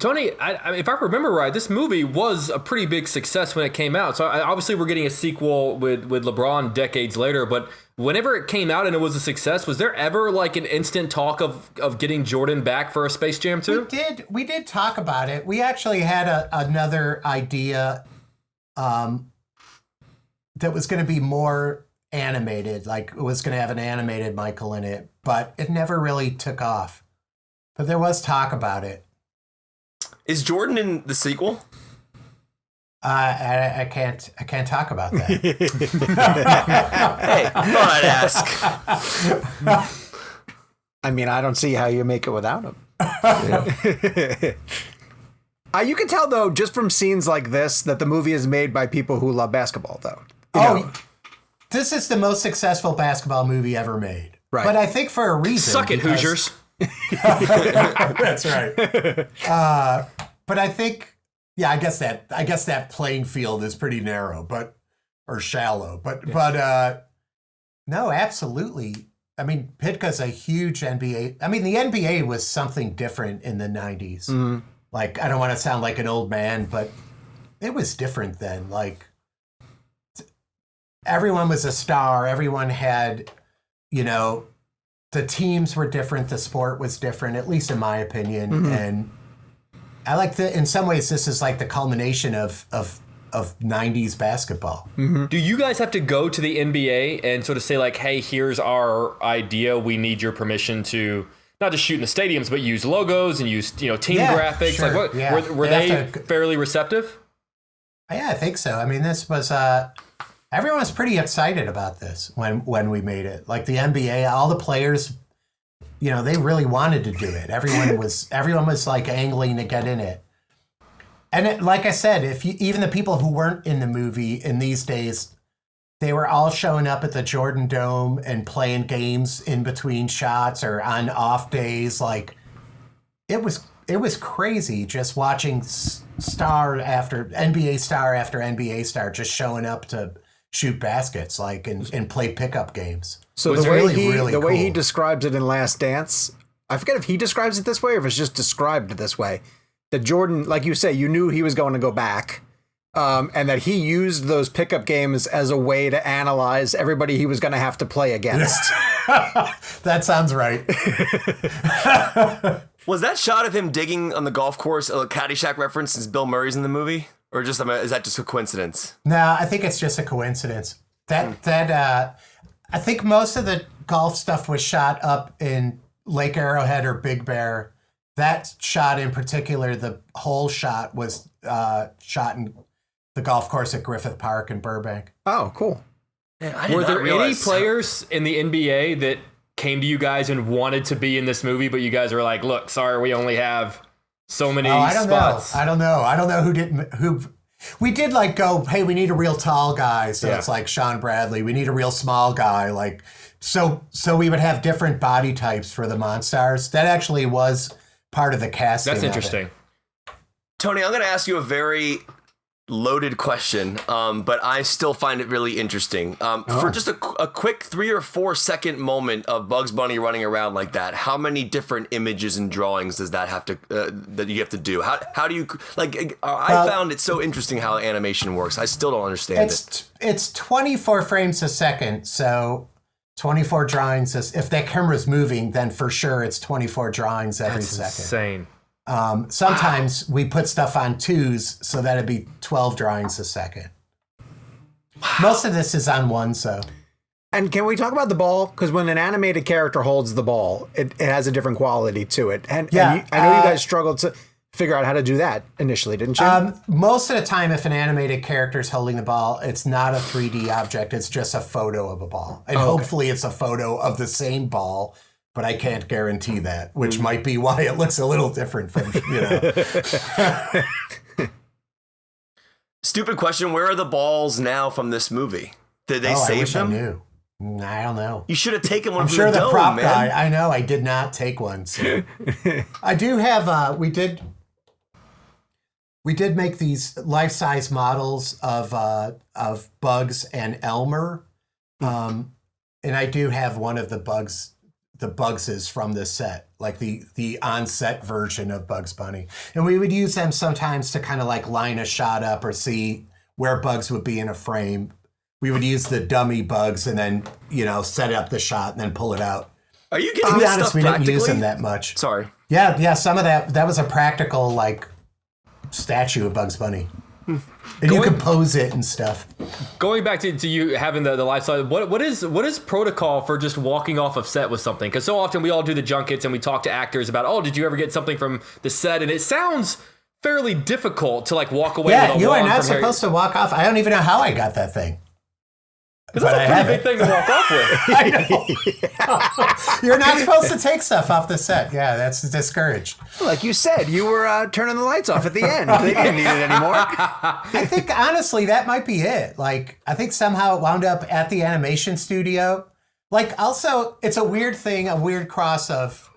Tony, if I remember right, this movie was a pretty big success when it came out. So obviously we're getting a sequel with LeBron decades later, but whenever it came out and it was a success, was there ever like an instant talk of getting Jordan back for a Space Jam 2? We did talk about it. We actually had another idea that was going to be more animated, like it was going to have an animated Michael in it, but it never really took off. But there was talk about it. Is Jordan in the sequel? I can't talk about that. Hey, I thought I'd ask. I mean, I don't see how you make it without him. You can tell, though, just from scenes like this, that the movie is made by people who love basketball, though. This is the most successful basketball movie ever made. Right. But I think for a reason. Suck it, Hoosiers. That's right. But I think, I guess that playing field is pretty narrow, or shallow. But no, absolutely. I mean, Pitka's a huge NBA. I mean, the NBA was something different in the 90s. Mm-hmm. Like, I don't want to sound like an old man, but it was different then. Like, everyone was a star. Everyone had, the teams were different. The sport was different, at least in my opinion. Mm-hmm. And I like in some ways, this is like the culmination of 90s basketball. Mm-hmm. Do you guys have to go to the NBA and sort of say like, hey, here's our idea. We need your permission to not just shoot in the stadiums, but use logos and use, team graphics. Sure. Like what, yeah. were they fairly receptive? Yeah, I think so. I mean, this was, everyone was pretty excited about this when we made it. Like the NBA, all the players, they really wanted to do it. Everyone was like angling to get in it. And like I said, even the people who weren't in the movie in these days, they were all showing up at the Jordan Dome and playing games in between shots or on off days. Like it was crazy just watching star after NBA star just showing up to shoot baskets and play pickup games. So the way he describes it in Last Dance, I forget if he describes it this way or if it's just described this way. That Jordan, like you say, you knew he was going to go back, and that he used those pickup games as a way to analyze everybody he was going to have to play against. That sounds right. Was that shot of him digging on the golf course a Caddyshack reference since Bill Murray's in the movie? or just is that just a coincidence? No, I think it's just a coincidence. I think most of the golf stuff was shot up in Lake Arrowhead or Big Bear. That shot in particular, the whole shot was shot in the golf course at Griffith Park in Burbank. Oh, cool. Man, Were there any players in the NBA that came to you guys and wanted to be in this movie, but you guys were like, look, sorry, we only have so many spots? I don't know who we did like go, hey, we need a real tall guy. So it's like Sean Bradley. We need a real small guy. Like, so we would have different body types for the Monstars. That actually was part of the casting. That's interesting. Tony, I'm going to ask you a very loaded question, but I still find it really interesting. For just a quick 3 or 4 second moment of Bugs Bunny running around like that, how many different images and drawings does that have to that you have to do? How do you like? I found it so interesting how animation works. I still don't understand it. It's 24 frames a second, so 24 drawings. If that camera's moving, then for sure it's 24 drawings every second. Insane. Sometimes we put stuff on 2s, so that'd be 12 drawings a second. Most of this is on 1, so. And can we talk about the ball? Because when an animated character holds the ball, it has a different quality to it. And I know you guys struggled to figure out how to do that initially, didn't you? Most of the time, if an animated character is holding the ball, it's not a 3D object. It's just a photo of a ball. And hopefully it's a photo of the same ball. But I can't guarantee that, which might be why it looks a little different from, Stupid question. Where are the balls now from this movie? Did they save them? I don't know. You should have taken one I'm from sure the dome, prop man. guy. I know. I did not take one. So. I do have. We did make these life-size models of Bugs and Elmer, and I do have one of the Bugs. The Bugses from this set, like the on-set version of Bugs Bunny. And we would use them sometimes to kind of like line a shot up or see where Bugs would be in a frame. We would use the dummy Bugs and then, set up the shot and then pull it out. Are you getting To be this honest, stuff we practically? didn't use them that much. Sorry. Yeah, some of that was a practical like statue of Bugs Bunny. And you can pose it and stuff. Going back to you having the lifestyle, what is protocol for just walking off of set with something? Because so often we all do the junkets and we talk to actors about, did you ever get something from the set? And it sounds fairly difficult to like walk away with a wand. Yeah, you are not supposed to walk off. I don't even know how I got that thing. Because that's a pretty big thing to walk off with. I know. You're not supposed to take stuff off the set. Yeah, that's discouraged. Like you said, you were turning the lights off at the end. They didn't need it anymore. I think, honestly, that might be it. Like, I think somehow it wound up at the animation studio. Like, also, it's a weird thing, a weird cross of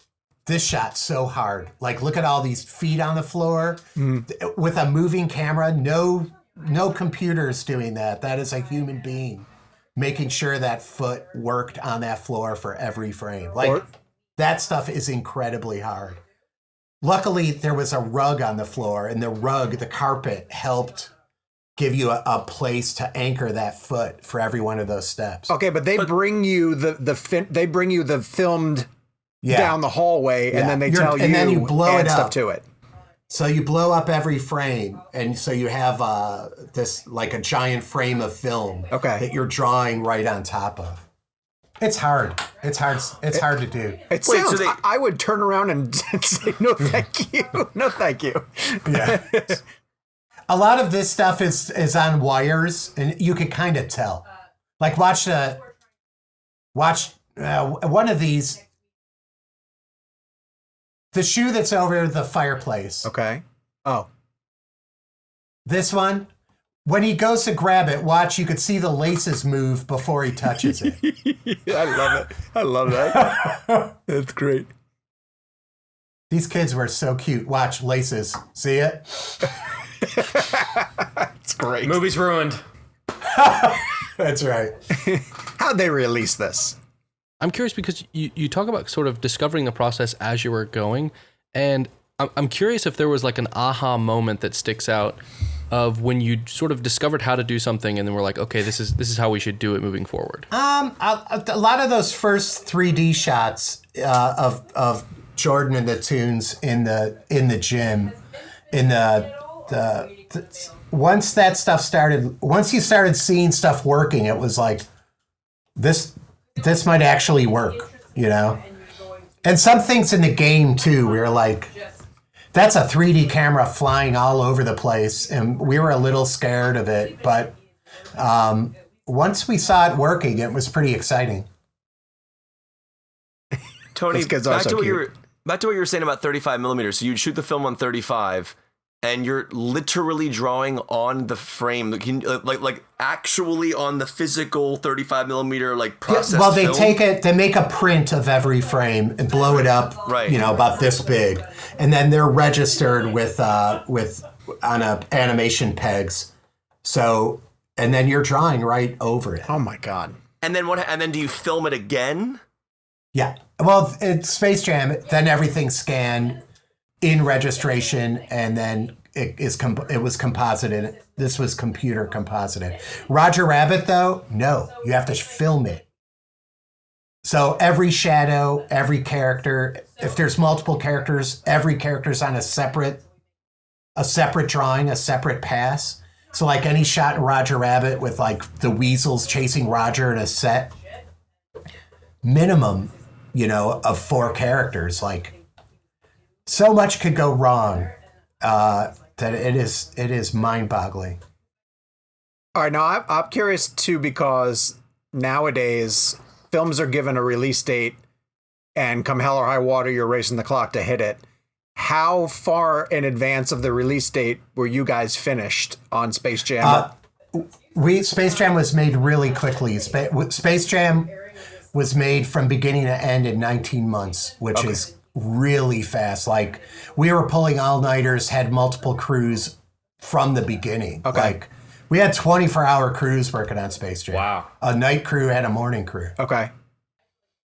this shot's so hard. Like, look at all these feet on the floor with a moving camera. No computers doing that. That is a human being making sure that foot worked on that floor for every frame. Like, that stuff is incredibly hard. Luckily, there was a rug on the floor, and the carpet helped give you a place to anchor that foot for every one of those steps. Okay, but they bring you the filmed down the hallway, and then they tell you, and then you blow add it stuff up. to it. So you blow up every frame, and so you have this like a giant frame of film that you're drawing right on top of. It's hard. It's hard to do. It sounds. I would turn around and say no, thank you, no, thank you. Yeah. A lot of this stuff is on wires, and you can kind of tell. Like watch one of these. The shoe that's over the fireplace. Okay. Oh. This one, when he goes to grab it, watch, you could see the laces move before he touches it. I love it. I love that. That's great. These kids were so cute. Watch, laces. See it? It's great. Movie's ruined. That's right. How'd they release this? I'm curious because you talk about sort of discovering the process as you were going, and I'm curious if there was like an aha moment that sticks out of when you sort of discovered how to do something and then we're like, okay, this is how we should do it moving forward. A lot of those first 3D shots of Jordan and the Toons in the gym, in the once that stuff started, once you started seeing stuff working, it was like, this might actually work, you know? And some things in the game too, we were like, that's a 3D camera flying all over the place, and we were a little scared of it, but once we saw it working, it was pretty exciting. Tony, back to what you were saying about 35 millimeters. So you'd shoot the film on 35, and you're literally drawing on the frame, like actually on the physical 35 millimeter like process. Yeah, well, they make a print of every frame and blow it up, right? You know, about this big, and then they're registered with on a animation pegs. So, and then you're drawing right over it. Oh my god! And then what? And then do you film it again? Yeah. Well, it's Space Jam. Then everything's scanned in registration, and then it was composited. This was computer composited. Roger Rabbit, though, no, you have to film it. So every shadow, every character, if there's multiple characters, every character's on a separate drawing, a separate pass. So like any shot in Roger Rabbit with like the weasels chasing Roger in a set, minimum, you know, of 4 characters. Like, so much could go wrong that it is mind-boggling. All right, now I'm curious too, because nowadays films are given a release date, and come hell or high water, you're racing the clock to hit it. How far in advance of the release date were you guys finished on Space Jam? Space Jam was made really quickly. Space Jam was made from beginning to end in 19 months, which is really fast. Like, we were pulling all-nighters, had multiple crews from the beginning. Okay. Like, we had 24-hour crews working on Space Jam. Wow. A night crew had a morning crew. Okay.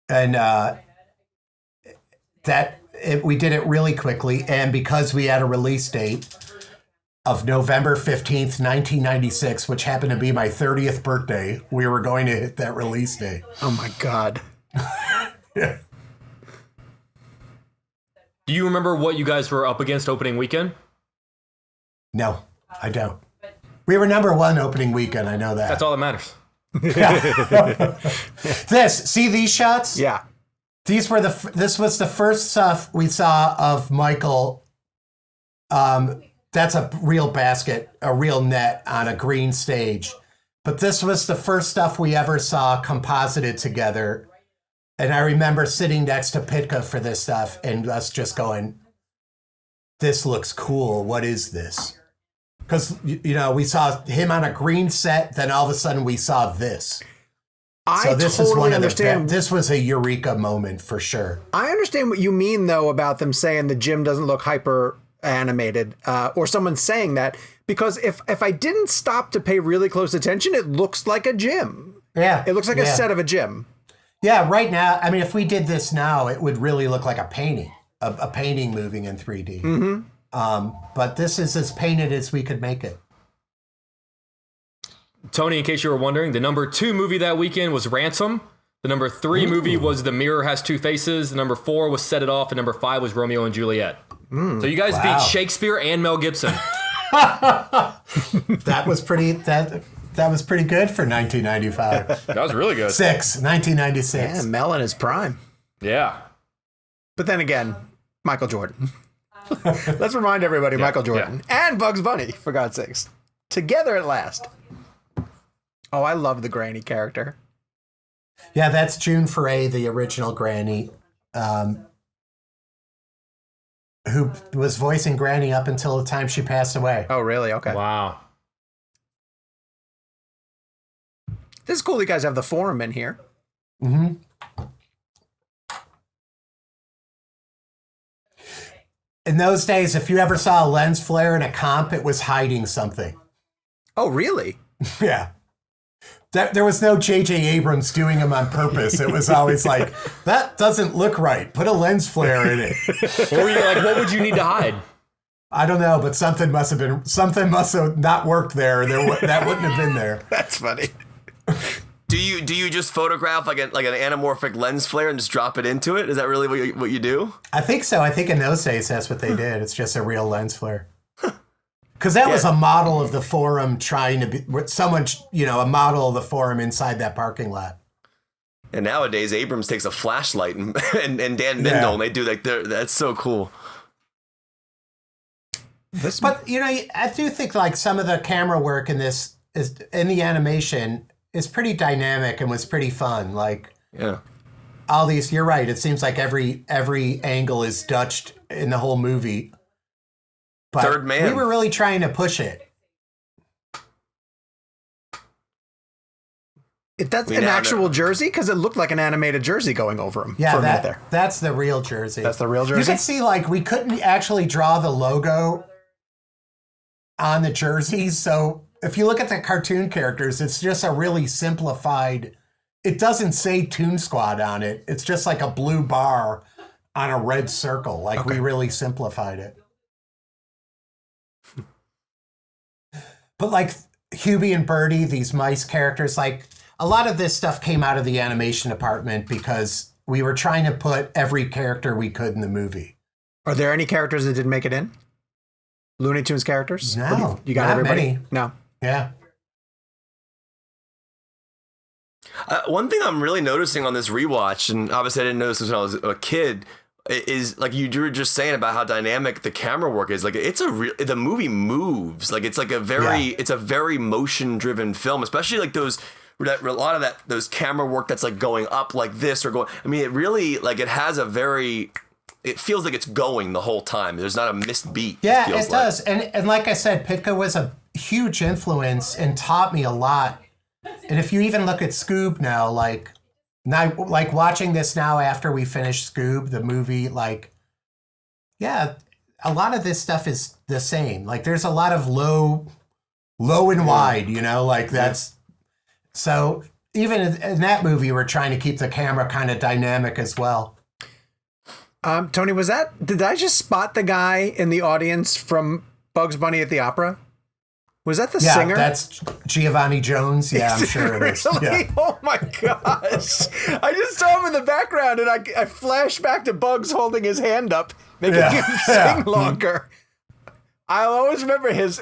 And we did it really quickly. And because we had a release date of November 15th, 1996, which happened to be my 30th birthday, we were going to hit that release date. Oh my god. Yeah. Do you remember what you guys were up against opening weekend? No, I don't. We were number 1 opening weekend, I know that. That's all that matters. See these shots? Yeah. This was the first stuff we saw of Michael. That's a real basket, a real net on a green stage. But this was the first stuff we ever saw composited together. And I remember sitting next to Pitka for this stuff and us just going, this looks cool. What is this? Because, you know, we saw him on a green set, then all of a sudden we saw this. This was a eureka moment for sure. I understand what you mean, though, about them saying the gym doesn't look hyper animated, or someone saying that, because if I didn't stop to pay really close attention, it looks like a gym. Yeah. It looks like a set of a gym. Yeah, right now, I mean, if we did this now, it would really look like a painting, a painting moving in 3D. Mm-hmm. But this is as painted as we could make it. Tony, in case you were wondering, the number 2 movie that weekend was Ransom. The number 3 movie was The Mirror Has Two Faces. The number 4 was Set It Off. And number 5 was Romeo and Juliet. So you guys beat Shakespeare and Mel Gibson. That was pretty good for 1995. That was really good. 1996. Yeah, Mel in his prime. Yeah. But then again, Michael Jordan. Let's remind everybody, Michael Jordan and Bugs Bunny, for God's sakes. Together at last. Oh, I love the Granny character. Yeah, that's June Foray, the original Granny, who was voicing Granny up until the time she passed away. Oh, really? Okay. Wow. This is cool you guys have the forum in here. Mm-hmm. In those days, if you ever saw a lens flare in a comp, it was hiding something. Oh, really? Yeah. There was no J.J. Abrams doing them on purpose. It was always like, that doesn't look right. Put a lens flare in it. What were you like? What would you need to hide? I don't know, but something must have not worked there. That wouldn't have been there. That's funny. Do you just photograph like an anamorphic lens flare and just drop it into it? Is that really what you do? I think so. I think in those days that's what they did. It's just a real lens flare. Because that was a model of the Forum trying to be someone, a model of the Forum inside that parking lot. And nowadays, Abrams takes a flashlight and Dan Mindel, and they do that's so cool. But I do think like some of the camera work in this is in the animation is pretty dynamic and was pretty fun. Like, all these, you're right. It seems like every angle is Dutched in the whole movie. But Third Man. We were really trying to push it. That's an actual jersey? Because it looked like an animated jersey going over him for a minute there. That's the real jersey. That's the real jersey? You can see, like, we couldn't actually draw the logo on the jerseys. So if you look at the cartoon characters, it's just a really simplified... It doesn't say Toon Squad on it. It's just like a blue bar on a red circle. Like, we really simplified it. But like Hubie and Birdie, these mice characters, like a lot of this stuff came out of the animation department because we were trying to put every character we could in the movie. Are there any characters that didn't make it in? Looney Tunes characters? No. You got not everybody? Many. No. Yeah. One thing I'm really noticing on this rewatch, and obviously I didn't notice this when I was a kid, is like you were just saying about how dynamic the camera work is. Like the movie moves. Like it's like it's a very motion driven film, especially like a lot of those camera work that's like going up like this or going. I mean, it really like it has it feels like it's going the whole time. There's not a missed beat. Yeah, it does. And like I said, Pitka was a huge influence and taught me a lot. And if you even look at Scoob now, like watching this now after we finished Scoob, the movie, like, yeah, a lot of this stuff is the same. Like there's a lot of low and wide, like that's, so even in that movie, we're trying to keep the camera kind of dynamic as well. Tony, did I just spot the guy in the audience from Bugs Bunny at the Opera? Was that the singer? Yeah, that's Giovanni Jones. Yeah, I'm sure it is. Really? Yeah. Oh my gosh. I just saw him in the background and I flashed back to Bugs holding his hand up, making him sing longer. I'll always remember his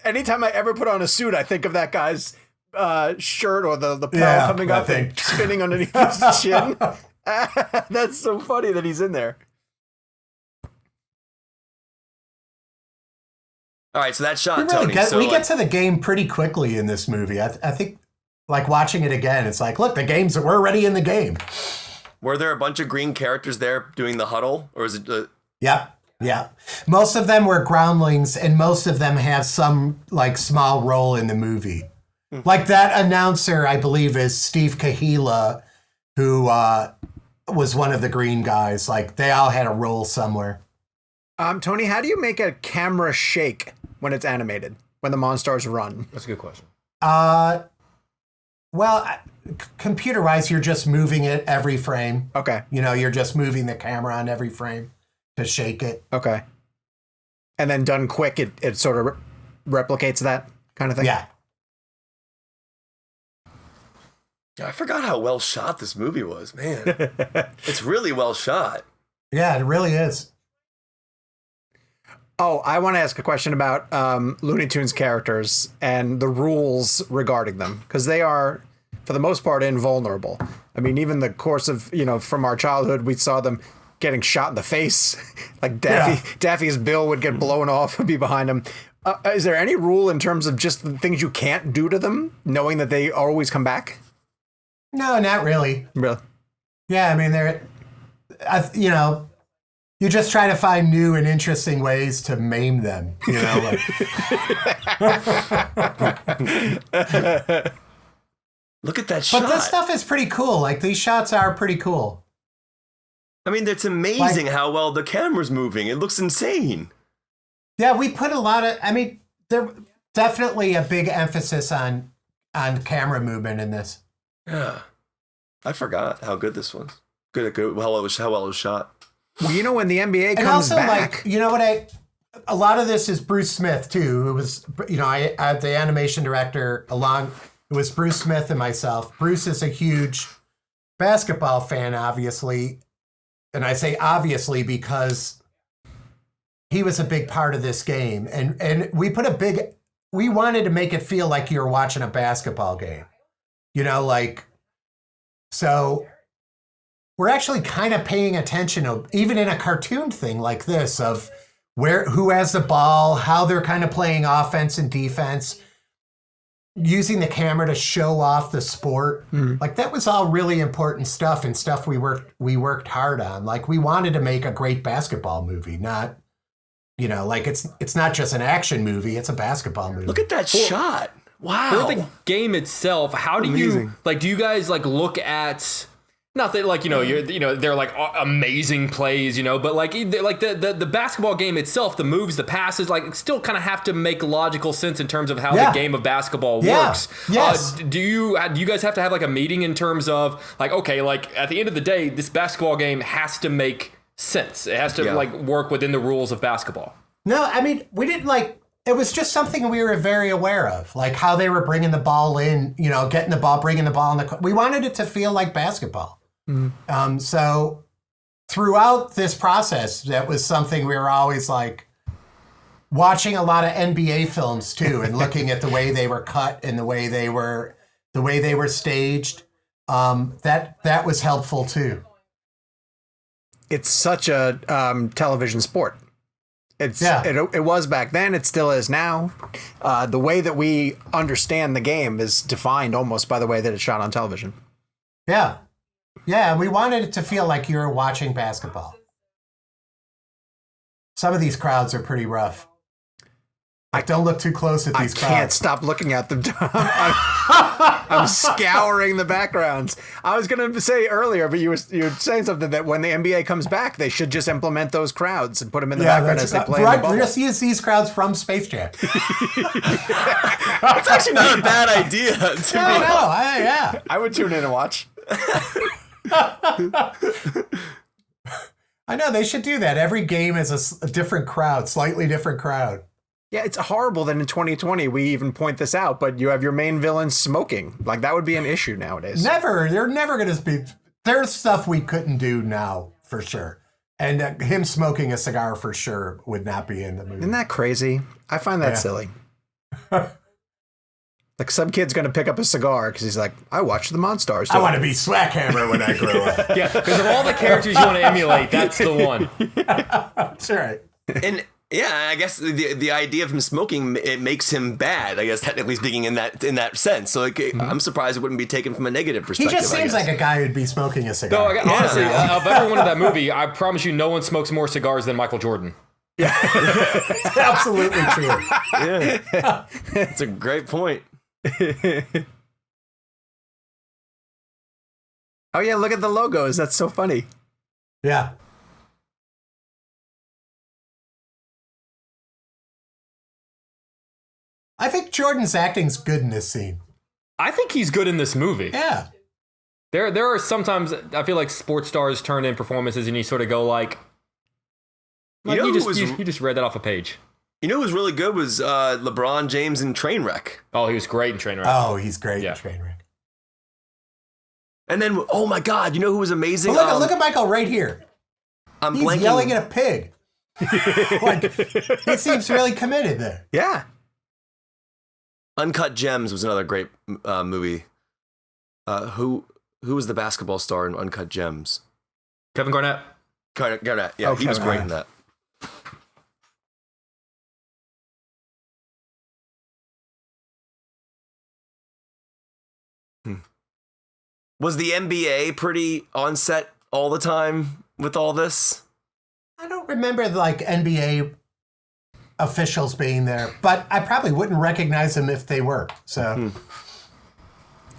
anytime I ever put on a suit, I think of that guy's shirt or the pearl coming up and spinning underneath his chin. That's so funny that he's in there. All right, so that shot, we Tony. We get to the game pretty quickly in this movie. I think, like watching it again, it's like, look, we're already in the game. Were there a bunch of green characters there doing the huddle, or is it? Yeah. Most of them were groundlings, and most of them have some like small role in the movie. Like that announcer, I believe, is Steve Kahila, who was one of the green guys. Like they all had a role somewhere. Tony, how do you make a camera shake when it's animated, when the monsters run? That's a good question. Well, computer-wise, you're just moving it every frame. Okay. You're just moving the camera on every frame to shake it. Okay. And then done quick, it sort of replicates that kind of thing? Yeah. I forgot how well shot this movie was, man. It's really well shot. Yeah, it really is. Oh, I want to ask a question about Looney Tunes characters and the rules regarding them, because they are, for the most part, invulnerable. I mean, even the course of, from our childhood, we saw them getting shot in the face. Like Daffy's bill would get blown off and be behind him. Is there any rule in terms of just the things you can't do to them, knowing that they always come back? No, not really. Really? Yeah, I mean, you just try to find new and interesting ways to maim them, Like. Look at that shot. But this stuff is pretty cool. Like, these shots are pretty cool. I mean, it's amazing how well the camera's moving. It looks insane. Yeah, we put a lot of... I mean, there definitely a big emphasis on camera movement in this. Yeah. I forgot how good this was. Good. How well it was shot. Well, when the NBA comes also, back... a lot of this is Bruce Smith, too, who was, I had the animation director along... It was Bruce Smith and myself. Bruce is a huge basketball fan, obviously. And I say obviously because he was a big part of this game. And we wanted to make it feel like you were watching a basketball game. So we're actually kind of paying attention of, even in a cartoon thing like this, of who has the ball, how they're kind of playing offense and defense, using the camera to show off the sport. Like that was all really important stuff and stuff we worked hard on. Like we wanted to make a great basketball movie, not, like it's not just an action movie, it's a basketball movie. Look at that shot. Wow. For the game itself, how do you do you guys look at, not that they're like amazing plays, but like the basketball game itself, the moves, the passes, still kind of have to make logical sense in terms of how the game of basketball works. Yes. Do you guys have to have a meeting in terms of okay, at the end of the day, this basketball game has to make sense. It has to work within the rules of basketball. No, I mean, we didn't it was just something we were very aware of, like how they were bringing the ball in, getting the ball, bringing the ball in we wanted it to feel like basketball. So throughout this process, that was something we were always watching a lot of NBA films too, and looking at the way they were cut and the way they were staged. That was helpful too. It's such a television sport. It was back then. It still is now. The way that we understand the game is defined almost by the way that it's shot on television. Yeah. Yeah, we wanted it to feel like you were watching basketball. Some of these crowds are pretty rough. Don't look too close at these crowds. I can't stop looking at them. I'm scouring the backgrounds. I was going to say earlier, but you were saying something that when the NBA comes back, they should just implement those crowds and put them in the background as they play in the bubble. We're just use these crowds from Space Jam. That's actually not a bad idea. I would tune in and watch. I know, they should do that. Every game is a different crowd, slightly different crowd. Yeah, it's horrible that in 2020 we even point this out, but you have your main villain smoking. That would be an issue nowadays. Never. They're never going to speak. There's stuff we couldn't do now, for sure. And him smoking a cigar, for sure, would not be in the movie. Isn't that crazy? I find that silly. Some kid's going to pick up a cigar because he's like, I watched the Monstars. I want to be Swackhammer when I grow up. Yeah, because of all the characters you want to emulate, that's the one. That's right. And yeah, I guess the idea of him smoking, it makes him bad, I guess, technically speaking, in that sense. So I'm surprised it wouldn't be taken from a negative perspective. He just seems like a guy who'd be smoking a cigar. No, honestly, of everyone in that movie, I promise you no one smokes more cigars than Michael Jordan. Yeah. Absolutely true. Yeah. That's a great point. Oh yeah, look at the logos. That's so funny. Yeah. I think Jordan's acting's good in this scene. I think he's good in this movie. Yeah. There are sometimes I feel like sports stars turn in performances and you sort of go you just read that off a page. You know who was really good was LeBron James in Trainwreck. Oh, he was great in Trainwreck. Oh, he's great in Trainwreck. And then, oh my God, you know who was amazing? Well, look at Michael right here. He's blanking. Yelling at a pig. He seems really committed there. Yeah. Uncut Gems was another great movie. Who was the basketball star in Uncut Gems? Kevin Garnett. Garnett. Yeah, he was great in that. Was the NBA pretty on set all the time with all this? I don't remember NBA officials being there, but I probably wouldn't recognize them if they were. So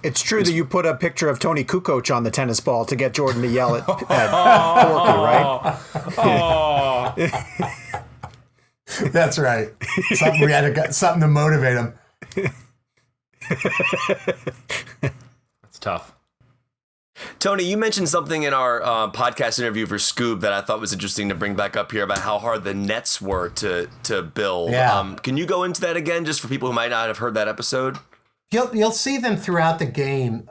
it's true that you put a picture of Tony Kukoc on the tennis ball to get Jordan to yell at Porky, right? That's right. We had something to motivate him. That's tough. Tony, you mentioned something in our podcast interview for Scoob that I thought was interesting to bring back up here about how hard the nets were to build. Yeah. Can you go into that again, just for people who might not have heard that episode? You'll see them throughout the game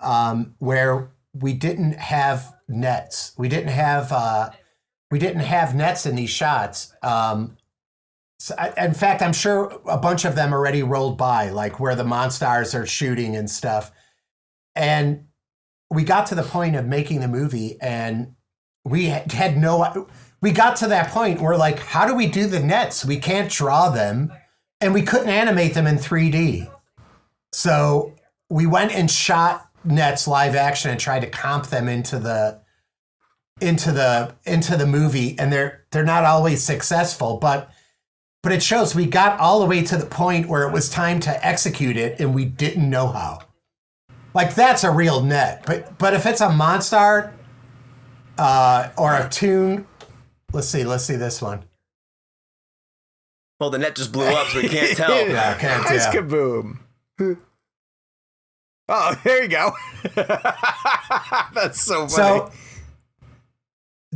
where we didn't have nets. We didn't have nets in these shots. In fact, I'm sure a bunch of them already rolled by, like where the Monstars are shooting and stuff. And we got to the point of making the movie, and we got to that point where, like, how do we do the nets? We can't draw them, and we couldn't animate them in 3D. So we went and shot nets live action and tried to comp them into the movie, and they're not always successful, but it shows we got all the way to the point where it was time to execute it, and we didn't know how. Like, that's a real net. But if it's a Monstar or a Toon, let's see this one. Well, the net just blew up, so we can't tell. Yeah, I can't Nice tell. kaboom. Oh, there you go. That's so funny. So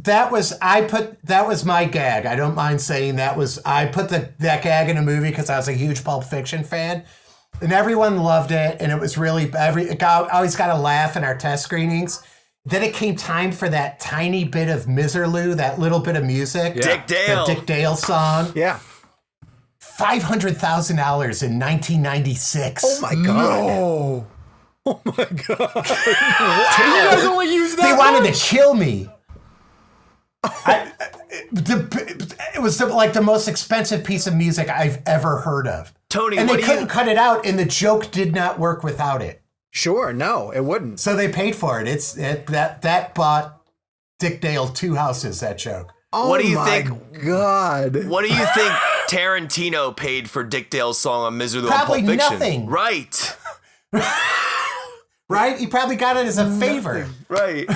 that was my gag. I don't mind saying I put that gag in a movie because I was a huge Pulp Fiction fan, and everyone loved it, and it was really always got a laugh in our test screenings. Then it came time for that tiny bit of Miserlou, that little bit of music, Dick Dale. the Dick Dale song. Yeah. $500,000 in 1996. Oh my God. No. Oh my God. You guys only use that They wanted much? to kill me. It was like the most expensive piece of music I've ever heard of. Tony, And what they do couldn't you... cut it out, and the joke did not work without it. Sure, no, it wouldn't. So they paid for it. That bought Dick Dale 2 houses, that joke. Oh What do you my think- God. What do you think Tarantino paid for Dick Dale's song on Miserlou and Probably Pulp Fiction? nothing. Right. Right? He probably got it as a favor. Right.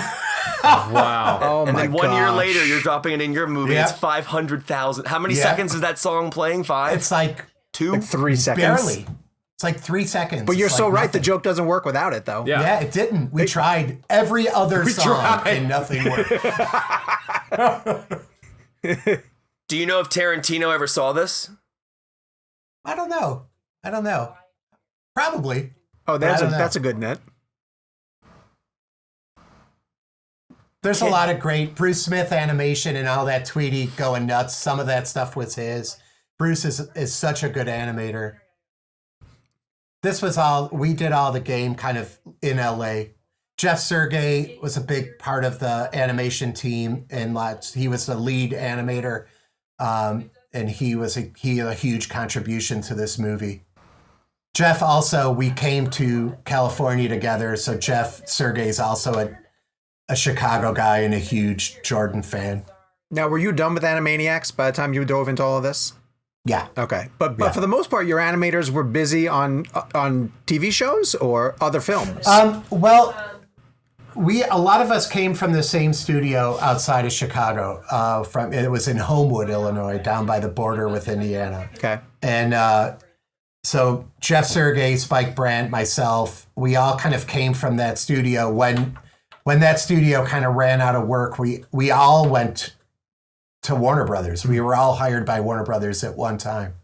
Wow. Oh And my then 1 year gosh. later, you're dropping it in your movie. Yeah. It's 500,000. How many Yeah. seconds is that song playing? 5? It's like 2? 3 seconds. barely. It's like 3 seconds. But you're It's so like right. The nothing. joke doesn't work without it, though. Yeah. Yeah, it didn't. We tried every other song and nothing worked. Do you know if Tarantino ever saw this? I don't know. Probably. Oh, I don't know. that's a good net. There's a lot of great Bruce Smith animation and all that Tweety going nuts. Some of that stuff was his. Bruce is such a good animator. We did all the game kind of in LA. Jeff Sergey was a big part of the animation team, and he was the lead animator. And he was a huge contribution to this movie. Jeff also, we came to California together, so Jeff Sergey's also a Chicago guy and a huge Jordan fan. Now, were you done with Animaniacs by the time you dove into all of this? Yeah. Okay, but for the most part, your animators were busy on TV shows or other films. Well, a lot of us came from the same studio outside of Chicago. It was in Homewood, Illinois, down by the border with Indiana. Okay. And so Jeff Sergey, Spike Brandt, myself, we all kind of came from that studio. When that studio kind of ran out of work, we all went to Warner Brothers. We were all hired by Warner Brothers at one time.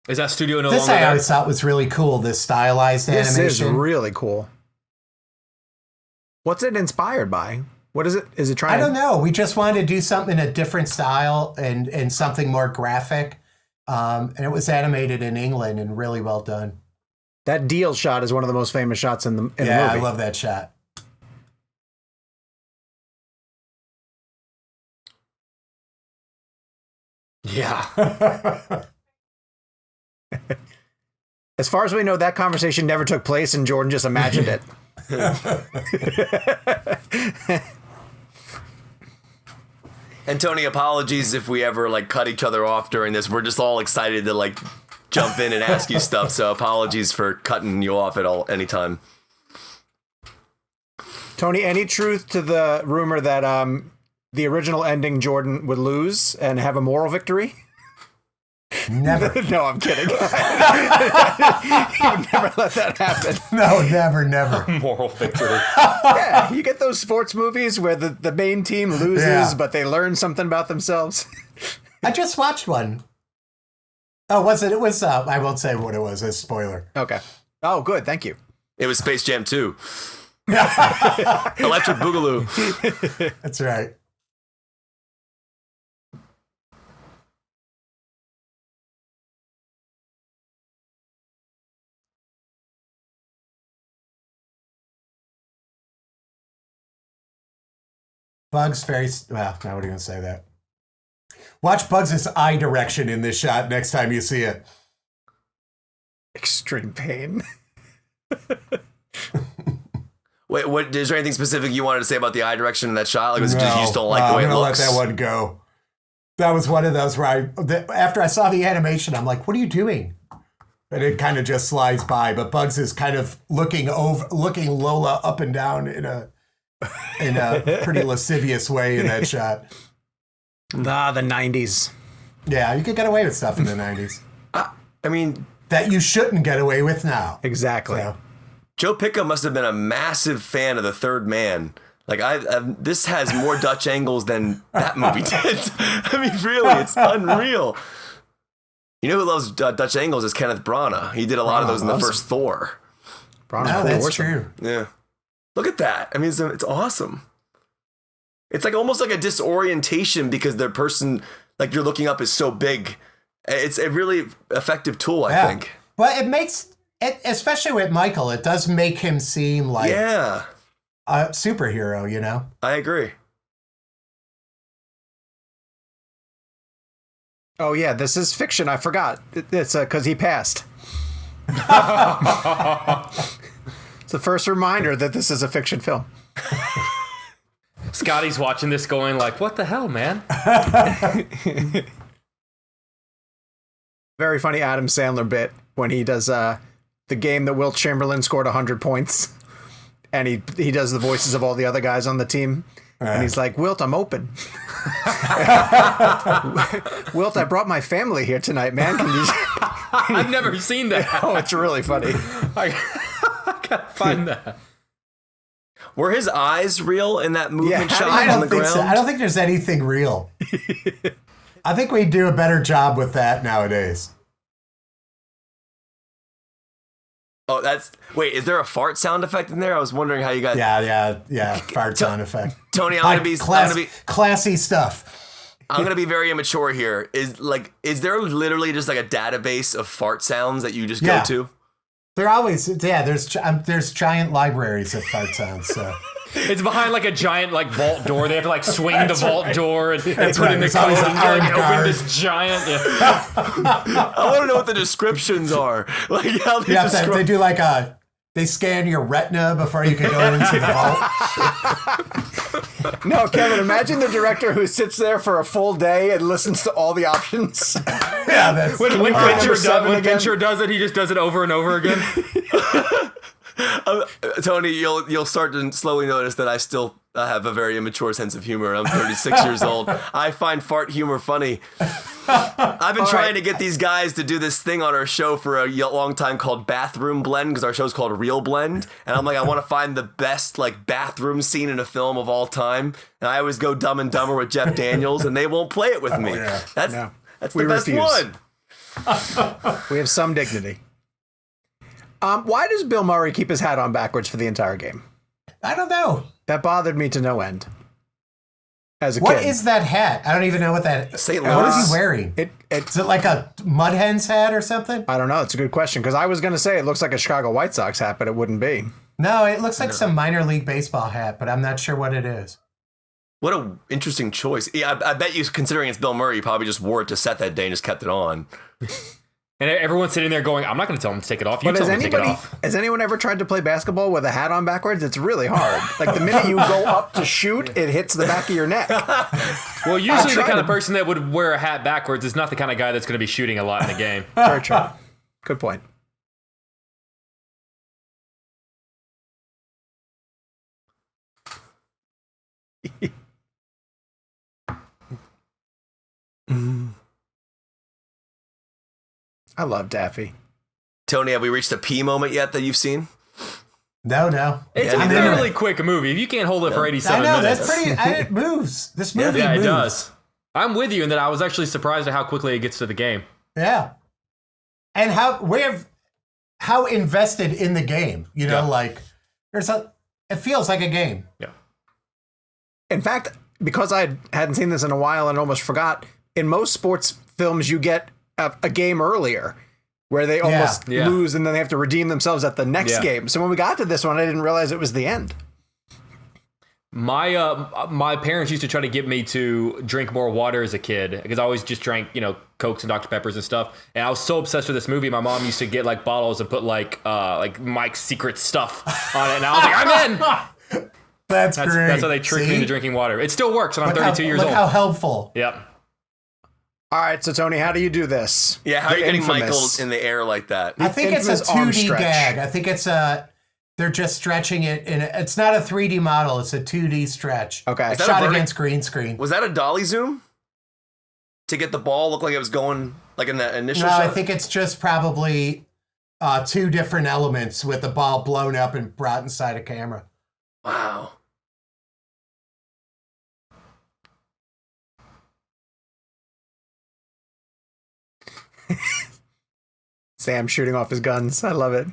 Is that studio no This longer I there? always thought was really cool, this stylized This animation. is really cool. What's it inspired by? What is it? Is it trying I don't know. We just wanted to do something in a different style and something more graphic. And it was animated in England and really well done. That deal shot is one of the most famous shots in the movie. I love that shot. Yeah. As far as we know, that conversation never took place and Jordan just imagined it. And Tony, apologies if we ever like cut each other off during this. We're just all excited to like jump in and ask you stuff. So apologies for cutting you off at any time. Tony, any truth to the rumor that the original ending Jordan would lose and have a moral victory? Never. No, I'm kidding. You would never let that happen. No, never. Moral victory. Yeah, you get those sports movies where the main team loses, Yeah. but they learn something about themselves. I just watched one. Oh, was it? It was, I won't say what it was, a spoiler. Okay. Oh, good. Thank you. It was Space Jam 2. Electric Boogaloo. That's right. Bugs very well. I wouldn't even say that. Watch Bugs' eye direction in this shot next time you see it. Extreme pain. Wait, what? Is there anything specific you wanted to say about the eye direction in that shot? Like, was it just you just don't like the way it looks? I'm gonna let that one go. That was one of those where after I saw the animation, I'm like, "What are you doing?" And it kind of just slides by. But Bugs is kind of looking Lola up and down in a pretty lascivious way in that shot. The 90s. Yeah, you could get away with stuff in the 90s. I mean, that you shouldn't get away with now. Exactly. So. Joe Picca must have been a massive fan of The Third Man. Like, this has more Dutch angles than that movie did. I mean, really, it's unreal. You know who loves Dutch angles is Kenneth Branagh. He did a lot of those in the first Thor. No, that's true. Yeah. Look at that. I mean, it's awesome. It's like almost like a disorientation because the person like you're looking up is so big. It's a really effective tool, I think. But it makes it, especially with Michael, it does make him seem like a superhero, you know? I agree. Oh, yeah, this is fiction. I forgot. It's because he passed. It's the first reminder that this is a fiction film. Scotty's watching this going like, what the hell, man? Very funny Adam Sandler bit when he does the game that Wilt Chamberlain scored 100 points. And he does the voices of all the other guys on the team. And he's like, Wilt, I'm open. Wilt, I brought my family here tonight, man. Can you... I've never seen that. Oh, it's really funny. I gotta find that. Were his eyes real in that movement shot on the ground? So. I don't think there's anything real. I think we do a better job with that nowadays. Oh, wait, is there a fart sound effect in there? I was wondering how you guys... Yeah, fart sound effect. Tony, I'm gonna be classy stuff. I'm gonna be very immature here. Is there literally just like a database of fart sounds that you just go to? They're always, there's giant libraries of fart sounds, so... It's behind like a giant like vault door. They have to like swing the vault door and put in the There's always code an and like armed guard. open this giant. I want to know what the descriptions are. Like how they describe... they do like they scan your retina before you can go into the vault. No, Kevin, imagine the director who sits there for a full day and listens to all the options. Yeah, that's When Fincher does it, he just does it over and over again. Tony, you'll start to slowly notice that I still have a very immature sense of humor. I'm 36 years old. I find fart humor funny. I've been trying to get these guys to do this thing on our show for a long time called Bathroom Blend, because our show's called ReelBlend. And I'm like, I want to find the best like bathroom scene in a film of all time. And I always go Dumb and Dumber with Jeff Daniels, and they won't play it with me. That's the best one. We have some dignity. Why does Bill Murray keep his hat on backwards for the entire game? I don't know. That bothered me to no end. As a kid. What is that hat? I don't even know what that is. St. What Louis. is he wearing? Is it like a Mud Hens hat or something? I don't know. It's a good question, because I was going to say it looks like a Chicago White Sox hat, but it wouldn't be. No, it looks like some minor league baseball hat, but I'm not sure what it is. What an interesting choice. Yeah, I bet you, considering it's Bill Murray, you probably just wore it to set that day and just kept it on. And everyone's sitting there going, I'm not going to tell him to take it off. You tell him to take it off. Has anyone ever tried to play basketball with a hat on backwards? It's really hard. Like the minute you go up to shoot, it hits the back of your neck. Well, usually the kind of person that would wear a hat backwards is not the kind of guy that's going to be shooting a lot in the game. Very true. Good point. I love Daffy. Tony, have we reached a pee moment yet that you've seen? No. It's a really quick movie. If you can't hold it for 87 minutes. That's pretty. It moves. This movie moves. Yeah, it does. I'm with you in that I was actually surprised at how quickly it gets to the game. Yeah. And how invested in the game. You know, like it feels like a game. Yeah. In fact, because I hadn't seen this in a while and almost forgot, in most sports films you get a game earlier where they almost lose and then they have to redeem themselves at the next game. So when we got to this one, I didn't realize it was the end. My parents used to try to get me to drink more water as a kid because I always just drank, Cokes and Dr. Peppers and stuff. And I was so obsessed with this movie. My mom used to get like bottles and put like Mike's secret stuff on it. And I was like, I'm in. That's great. That's how they tricked me into drinking water. It still works, and I'm 32 years old. Look how helpful. Yep. All right, so Tony, how do you do this? Yeah, how are you getting Michael in the air like that? I think it's a infamous arm 2D stretch. gag. I think it's they're just stretching it, and it's not a 3D model. It's a 2D stretch. Okay. Is that Shot a against green screen. Was that a dolly zoom? To get the ball look like it was going like in the initial No, shot? I think it's just probably 2 different elements with the ball blown up and brought inside a camera. Wow. Sam shooting off his guns. I love it.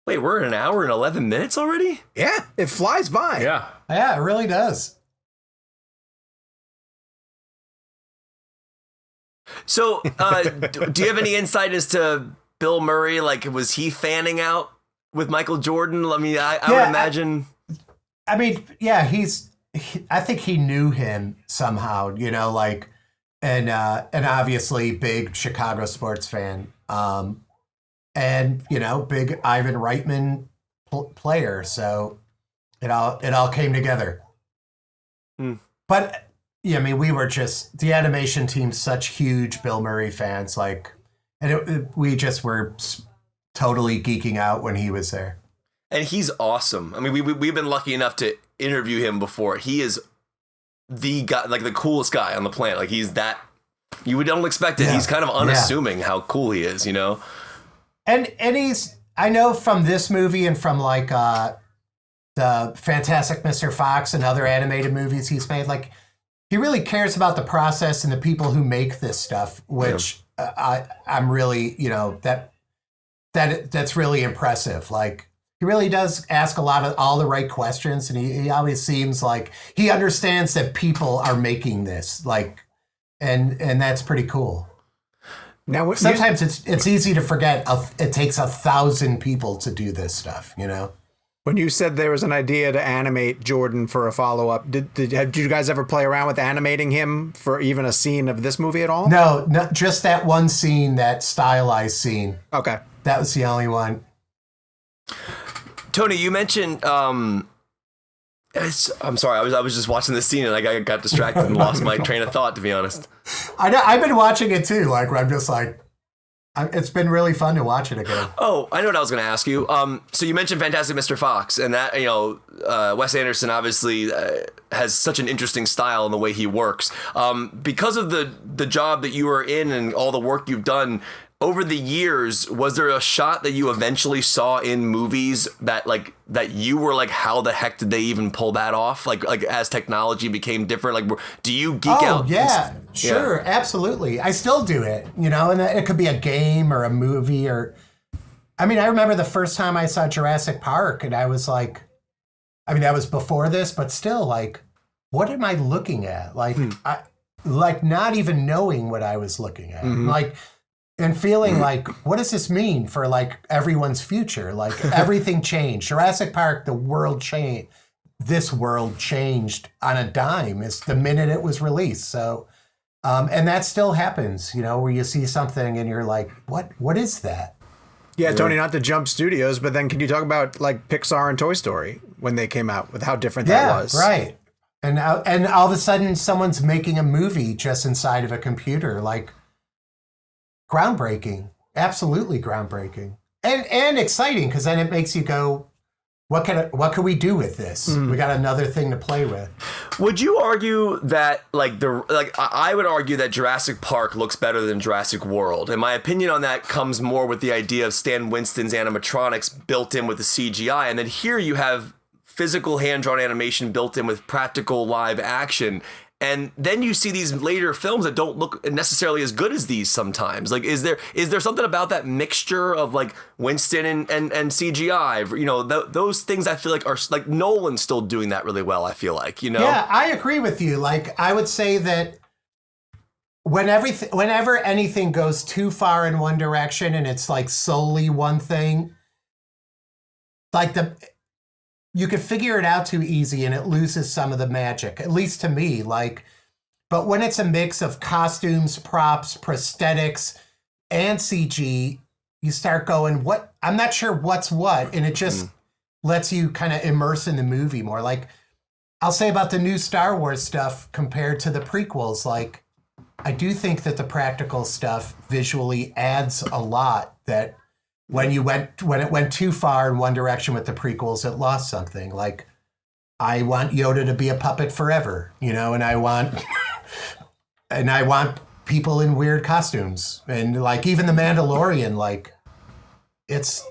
Wait, we're at an hour and 11 minutes already? Yeah, it flies by. Yeah. Yeah, it really does. So, do you have any insight as to Bill Murray? Like, was he fanning out with Michael Jordan? I mean, I would imagine. I mean, yeah, I think he knew him somehow, and obviously big Chicago sports fan. And big Ivan Reitman player. So it all came together. But yeah, I mean, we were just the animation team, such huge Bill Murray fans, we just were totally geeking out when he was there. And he's awesome. I mean, we've been lucky enough to interview him before. He is the guy, like the coolest guy on the planet. Like he's that, you don't expect it. Yeah. He's kind of unassuming how cool he is, And I know from this movie and from the Fantastic Mr. Fox and other animated movies he's made, he really cares about the process and the people who make this stuff, which I'm really, that's really impressive. He really does ask all the right questions, and he always seems like he understands that people are making this, and that's pretty cool. Now, Sometimes it's easy to forget it takes 1,000 people to do this stuff, when you said there was an idea to animate Jordan for a follow-up, did you guys ever play around with animating him for even a scene of this movie at all? No, just that one scene, that stylized scene. Okay. That was the only one. Tony, you mentioned. I'm sorry. I was just watching this scene and I got distracted and lost my train of thought. To be honest, I know, I've been watching it too. I'm just it's been really fun to watch it again. Oh, I know what I was going to ask you. So you mentioned Fantastic Mr. Fox, and that Wes Anderson obviously has such an interesting style in the way he works. Because of the job that you were in and all the work you've done over the years, was there a shot that you eventually saw in movies that you were like, how the heck did they even pull that off? Like as technology became different, do you geek out? Oh, yeah, sure, absolutely. I still do it, and it could be a game or a movie I remember the first time I saw Jurassic Park and I was that was before this, but still what am I looking at? I not even knowing what I was looking at. Mm-hmm. And feeling what does this mean for everyone's future? Everything changed. Jurassic Park, the world changed. This world changed on a dime. It's the minute it was released. So, and that still happens, where you see something and you're like, what is that? Yeah, Tony, not to jump studios, but then can you talk about Pixar and Toy Story when they came out with how different that was? Yeah, right. And all of a sudden someone's making a movie just inside of a computer, groundbreaking, absolutely groundbreaking, and exciting, because then it makes you go, what can we do with this? We got another thing to play with. Would you argue that I would argue that Jurassic Park looks better than Jurassic World, and my opinion on that comes more with the idea of Stan Winston's animatronics built in with the CGI, and then here you have physical hand-drawn animation built in with practical live action. And then you see these later films that don't look necessarily as good as these sometimes. Is there something about that mixture of Winston and CGI? Those things I feel are Nolan's still doing that really well, I feel like, Yeah, I agree with you. I would say that whenever anything goes too far in one direction and it's solely one thing, you could figure it out too easy and it loses some of the magic, at least to me. Like, but when it's a mix of costumes, props, prosthetics, and CG, you start going, what? I'm not sure what's what. And it just lets you kind of immerse in the movie more. Like, I'll say about the new Star Wars stuff compared to the prequels, like, I do think that the practical stuff visually adds a lot that when it went too far in one direction with the prequels, it lost something. Like, I want Yoda to be a puppet forever, you know, and I want people in weird costumes. And like even the Mandalorian, like it's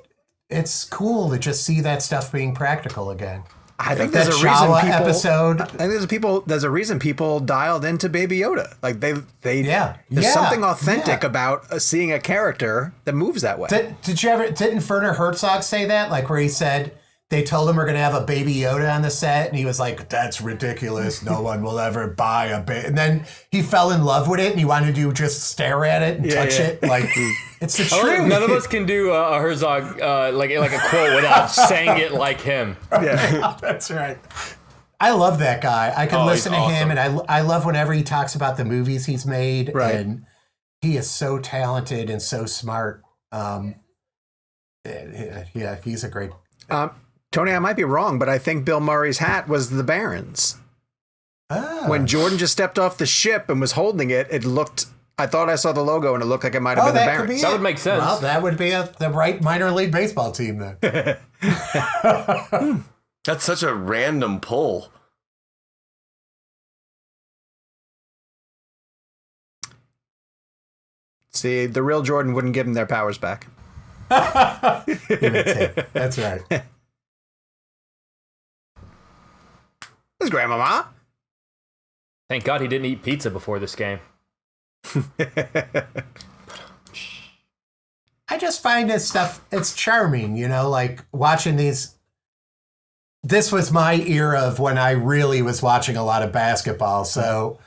cool to just see that stuff being practical again. I think that there's a Jawa reason people, episode. I think there's a reason people dialed into Baby Yoda. Like there's something authentic about seeing a character that moves that way. Didn't Werner Herzog say that? Like where he said they told him we're going to have a Baby Yoda on the set, and he was like, "That's ridiculous. No one will ever buy a baby." And then he fell in love with it, and he wanted to just stare at it and touch it. Like it's the truth. None of us can do a Herzog like a quote without saying it like him. Yeah, that's right. I love that guy. I can listen to him, and I love whenever he talks about the movies he's made. Right. And he is so talented and so smart. Yeah, he's a great. Tony, I might be wrong, but I think Bill Murray's hat was the Baron's. Oh. When Jordan just stepped off the ship and was holding it, I thought I saw the logo and it looked like it might have been the Barons. That would make sense. Well, that would be the right minor league baseball team then. That's such a random pull. See, the real Jordan wouldn't give them their powers back. That's right. His grandmama. Thank God he didn't eat pizza before this game. I just find this stuff, it's charming, you know, like watching these. This was my era of when I really was watching a lot of basketball. So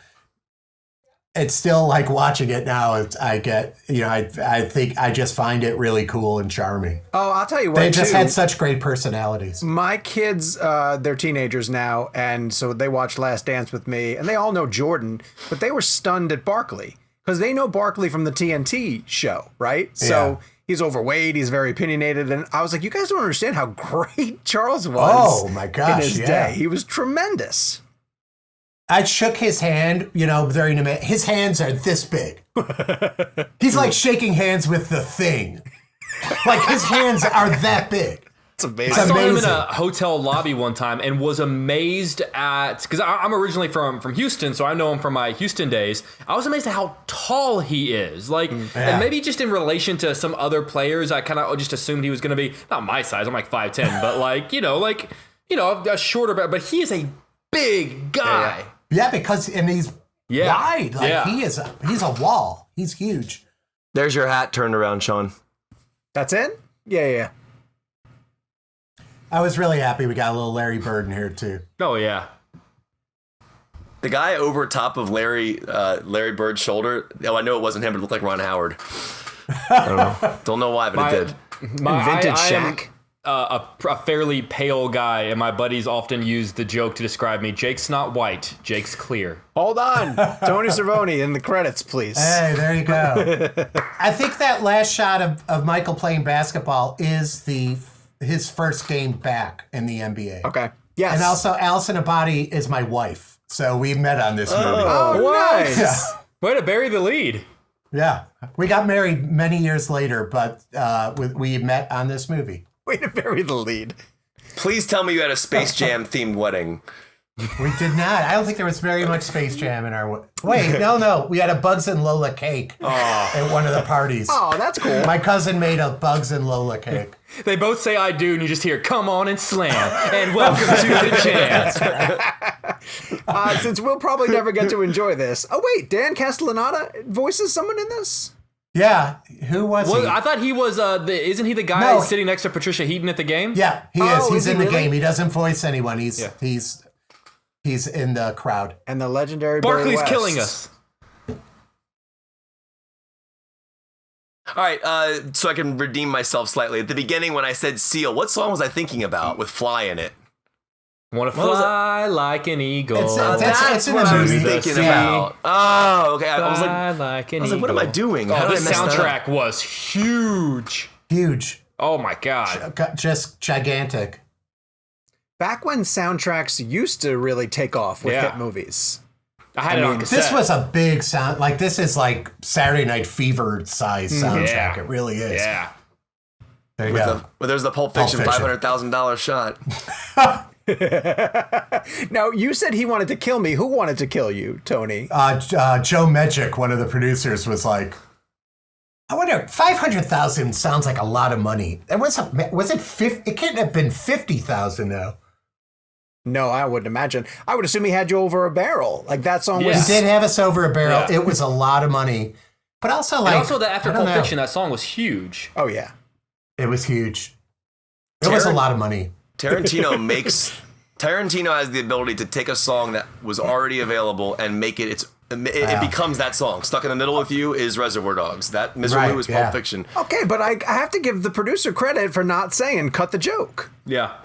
it's still like watching it now. I think I just find it really cool and charming. Oh, I'll tell you what, they just had such great personalities. My kids, they're teenagers now, and so they watch Last Dance with me, and they all know Jordan, but they were stunned at Barkley because they know Barkley from the TNT show, right? Yeah. So he's overweight, he's very opinionated, and I was like, you guys don't understand how great Charles was. Oh my gosh, in his day. He was tremendous. I shook his hand, you know, during a minute. His hands are this big. He's like shaking hands with the Thing. Like his hands are that big. It's amazing. I saw him in a hotel lobby one time and was amazed at, because I'm originally from Houston, so I know him from my Houston days. I was amazed at how tall he is. Like, and maybe just in relation to some other players, I kind of just assumed he was going to be, not my size, I'm like 5'10", but a shorter, but he is a big guy. Yeah, because he's wide. Like he's a wall. He's huge. There's your hat turned around, Sean. That's it? Yeah. I was really happy we got a little Larry Bird in here too. Oh yeah. The guy over top of Larry Bird's shoulder. Oh, I know it wasn't him, but it looked like Ron Howard. I don't know. Don't know why, but it did. Vintage Shaq. A fairly pale guy, and my buddies often use the joke to describe me. Jake's not white, Jake's clear. Hold on. Tony Cervone in the credits, please. Hey, there you go. I think that last shot of Michael playing basketball is his first game back in the NBA. Okay. Yes. And also, Allison Abadi is my wife. So we met on this movie. Oh, nice. Yeah. Way to bury the lead. Yeah. We got married many years later, but we met on this movie. Way to bury the lead. Please tell me you had a Space Jam themed wedding. We did not. I don't think there was very much Space Jam in our... Wait, no. We had a Bugs and Lola cake at one of the parties. Oh, that's cool. My cousin made a Bugs and Lola cake. They both say I do, and you just hear, come on and slam, and welcome to the chance. Since we'll probably never get to enjoy this. Oh, wait, Dan Castellaneta voices someone in this? Yeah, who was he? I thought he was, isn't he the guy sitting next to Patricia Heaton at the game? Yeah, he is. He's is he in the really? game. He doesn't voice anyone. He's in the crowd. And the legendary Barry Barkley's West. killing us. All right, so I can redeem myself slightly. At the beginning, when I said Seal, what song was I thinking about with Fly in it? Wanna fly like an eagle. It's in what the I was movie. thinking sea. about. Oh, okay. I was Fly like, like an what am I eagle. doing? Oh, How the did I mess that up? soundtrack was huge. Huge. Oh my god. Just gigantic. Back when soundtracks used to really take off with Yeah. hit movies. I had it on cassette. This was a big sound. Like, this is like Saturday Night Fever size soundtrack. Yeah. It really is. Yeah. There you go. Well, there's the Pulp Fiction Fiction. $500,000 shot. Now, you said he wanted to kill me. Who wanted to kill you, Tony? Joe Medjick, one of the producers, was like, I wonder, 500,000 sounds like a lot of money. And was it 50? It can't have been 50,000 though. No, I wouldn't imagine. I would assume he had you over a barrel. Like, that song Yeah. was... He did have us over a barrel. Yeah. It was a lot of money. But also, like, And also, the after I don't Pulp know. Fiction, that song was huge. Oh, yeah. It was huge. It was a lot of money. Tarantino has the ability to take a song that was already available and make it it becomes that song. Stuck in the Middle with You is Reservoir Dogs. That Misery Right, was yeah. Pulp Fiction. Okay, but I have to give the producer credit for not saying cut the joke. Yeah.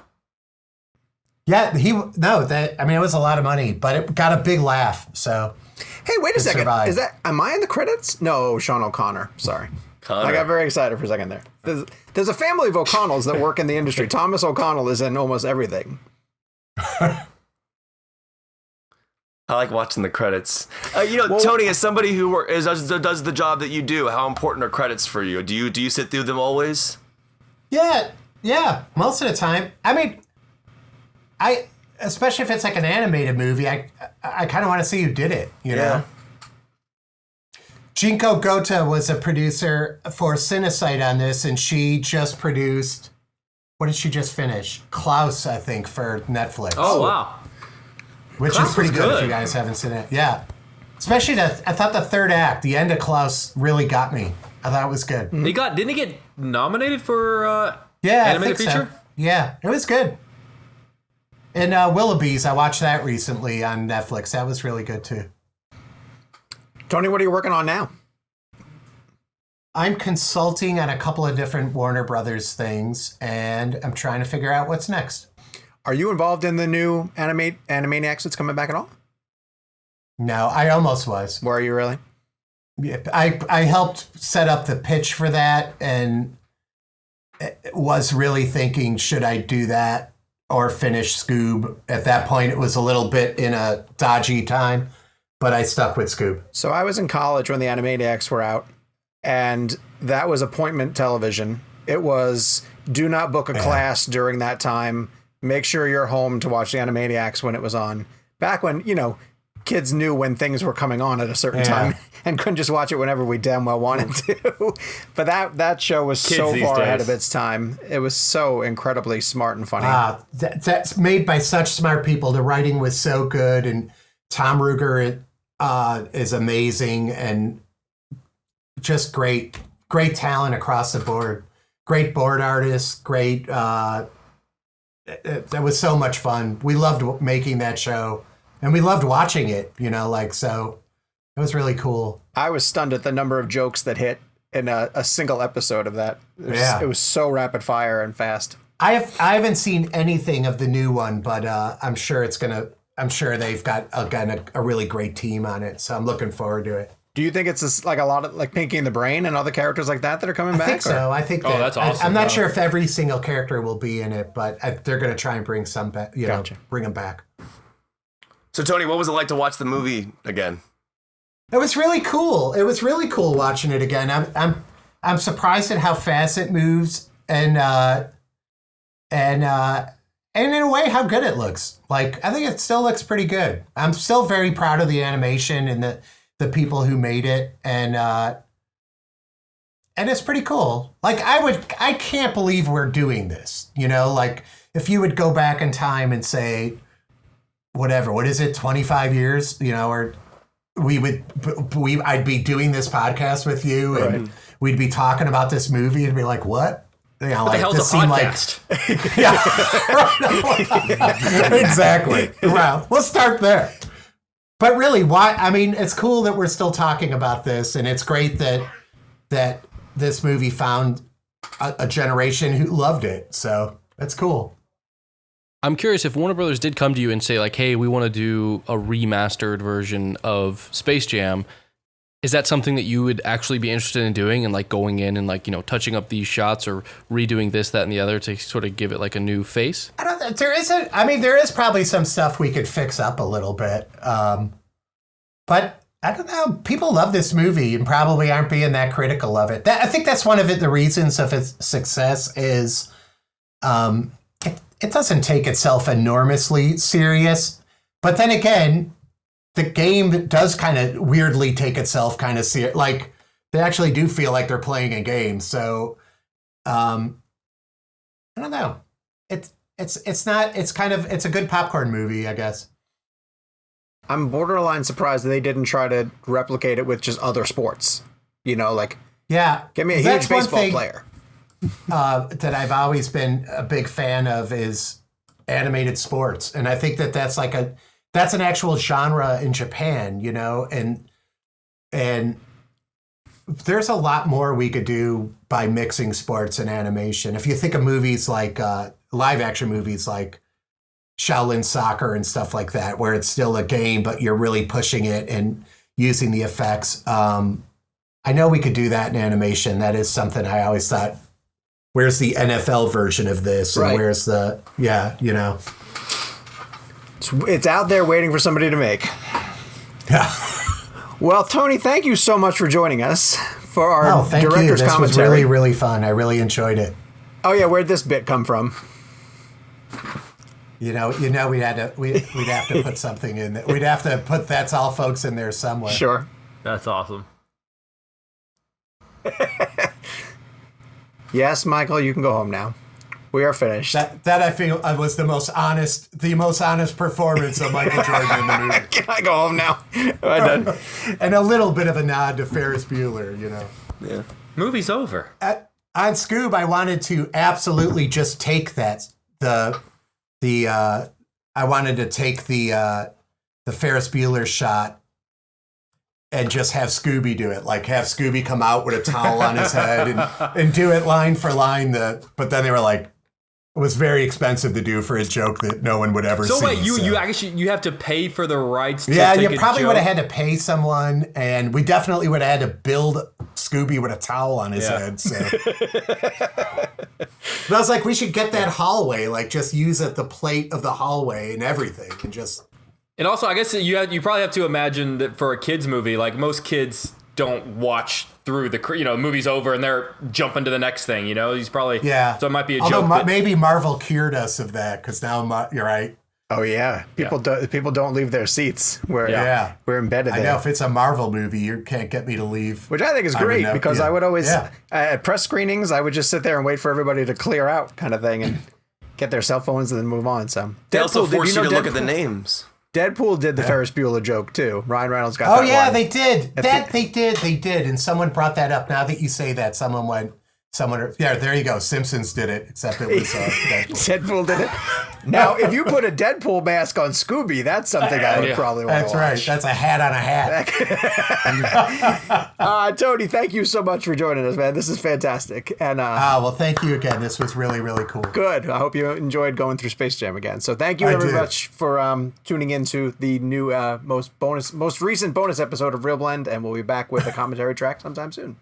Yeah, it was a lot of money, but it got a big laugh. So, Hey, wait a second. survived. Am I in the credits? No, Sean O'Connor. Sorry. Connor. I got very excited for a second there. There's a family of O'Connells that work in the industry. Thomas O'Connell is in almost everything. I like watching the credits. Tony, as somebody who does the job that you do, how important are credits for you? Do you sit through them always? yeah, most of the time. I mean, especially if it's like an animated movie, I kind of want to see who did it, you know? Jinko Gota was a producer for Cinecite on this, and she just produced, what did she just finish? Klaus, I think, for Netflix. Oh, wow. Which Klaus is pretty was good if good. you guys haven't seen it. Yeah. Especially I thought the third act, the end of Klaus, really got me. I thought it was good. Didn't he get nominated for Yeah, animated I think feature? so. Yeah, it was good. And Willoughby's, I watched that recently on Netflix. That was really good too. Tony, what are you working on now? I'm consulting on a couple of different Warner Brothers things, and I'm trying to figure out what's next. Are you involved in the new Animaniacs that's coming back at all? No, I almost was. Where are you really? Yeah, I helped set up the pitch for that and was really thinking, should I do that or finish Scoob? At that point, it was a little bit in a dodgy time, but I stuck with Scoob. So I was in college when the Animaniacs were out, and that was appointment television. It was do not book a class during that time. Make sure you're home to watch the Animaniacs when it was on. Back when, kids knew when things were coming on at a certain time and couldn't just watch it whenever we damn well wanted to. But that show was Kids so these far ahead days. of its time. It was so incredibly smart and funny. That's made by such smart people. The writing was so good, and Tom Ruger is amazing, and just great talent across the board. Great board artists, great. That was so much fun. We loved making that show, and we loved watching it. So it was really cool. I was stunned at the number of jokes that hit in a single episode of that. It was so rapid fire and fast. I haven't seen anything of the new one, but I'm sure they've got a really great team on it. So I'm looking forward to it. Do you think it's like a lot of like Pinky and the Brain and other characters like that are coming back? I think so. I think that. that's awesome, I'm not though. sure if every single character will be in it, but they're going to try and bring some back. Gotcha. Bring them back. So, Tony, what was it like to watch the movie again? It was really cool. It was really cool watching it again. I'm surprised at how fast it moves, and in a way how good it looks. Like, I think it still looks pretty good. I'm still very proud of the animation and the people who made it, and it's pretty cool. Like, I can't believe we're doing this. Like, if you would go back in time and say, what is it, 25 years, or I'd be doing this podcast with you, and we'd be talking about this movie and be like, what? What the hell's a podcast? Exactly. Well, let's start there. But really, why? I mean, it's cool that we're still talking about this, and it's great that this movie found a generation who loved it. So that's cool. I'm curious if Warner Brothers did come to you and say like, hey, we want to do a remastered version of Space Jam. Is that something that you would actually be interested in doing and like going in and like, touching up these shots or redoing this, that, and the other to sort of give it like a new face? I don't know. There is probably some stuff we could fix up a little bit. But I don't know. People love this movie and probably aren't being that critical of it. I think that's one of the reasons of its success is it doesn't take itself enormously serious. But then again, the game does kind of weirdly take itself kind of serious. Like they actually do feel like they're playing a game. So I don't know. It's a good popcorn movie, I guess. I'm borderline surprised that they didn't try to replicate it with just other sports. Get me a huge baseball player. That I've always been a big fan of is animated sports. And I think that's an actual genre in Japan, and there's a lot more we could do by mixing sports and animation. If you think of movies like live action movies like Shaolin Soccer and stuff like that, where it's still a game, but you're really pushing it and using the effects. I know we could do that in animation. That is something I always thought, where's the NFL version of this? And where's It's out there waiting for somebody to make. Well, Tony, thank you so much for joining us for our director's This commentary. was really, really fun. I really enjoyed it. Oh yeah, where'd this bit come from? We'd have to put something in there. We'd have to put That's All Folks in there somewhere. Sure. That's awesome. Yes, Michael, you can go home now. We are finished. That I feel was the most honest performance of Michael Jordan in the movie. Can I go home now? Am I done? And a little bit of a nod to Ferris Bueller, Yeah. Movie's over. On Scoob, I wanted to absolutely just take I wanted to take the Ferris Bueller shot and just have Scooby do it. Like have Scooby come out with a towel on his head and do it line for line. But then they were like, it was very expensive to do for a joke that no one would ever see. So wait, you actually have to pay for the rights to you take probably a would joke? have had to pay someone, and we definitely would have had to build Scooby with a towel on his head. So. But I was like, we should get that hallway, like just use the plate of the hallway and everything, and just. And also, I guess you probably have to imagine that for a kids movie, like most kids don't watch through the movie's over and they're jumping to the next thing. He's probably So it might be a joke. Maybe Marvel cured us of that because now you're right. Oh yeah, people don't leave their seats. We're embedded there. I know if it's a Marvel movie, you can't get me to leave. Which I think is great because I would always at press screenings I would just sit there and wait for everybody to clear out, kind of thing, and get their cell phones and then move on. So They also force you to look at the names. Deadpool did the Ferris Bueller joke too. Ryan Reynolds got that one. Oh yeah, they did. They did. And someone brought that up. Now that you say that, there you go. Simpsons did it, except it was Deadpool did it. Now, if you put a Deadpool mask on Scooby, that's something I would probably want to watch. That's right. That's a hat on a hat. Tony, thank you so much for joining us, man. This is fantastic. And well, thank you again. This was really, really cool. Good. I hope you enjoyed going through Space Jam again. So thank you very much for tuning into the new most recent bonus episode of ReelBlend, and we'll be back with a commentary track sometime soon.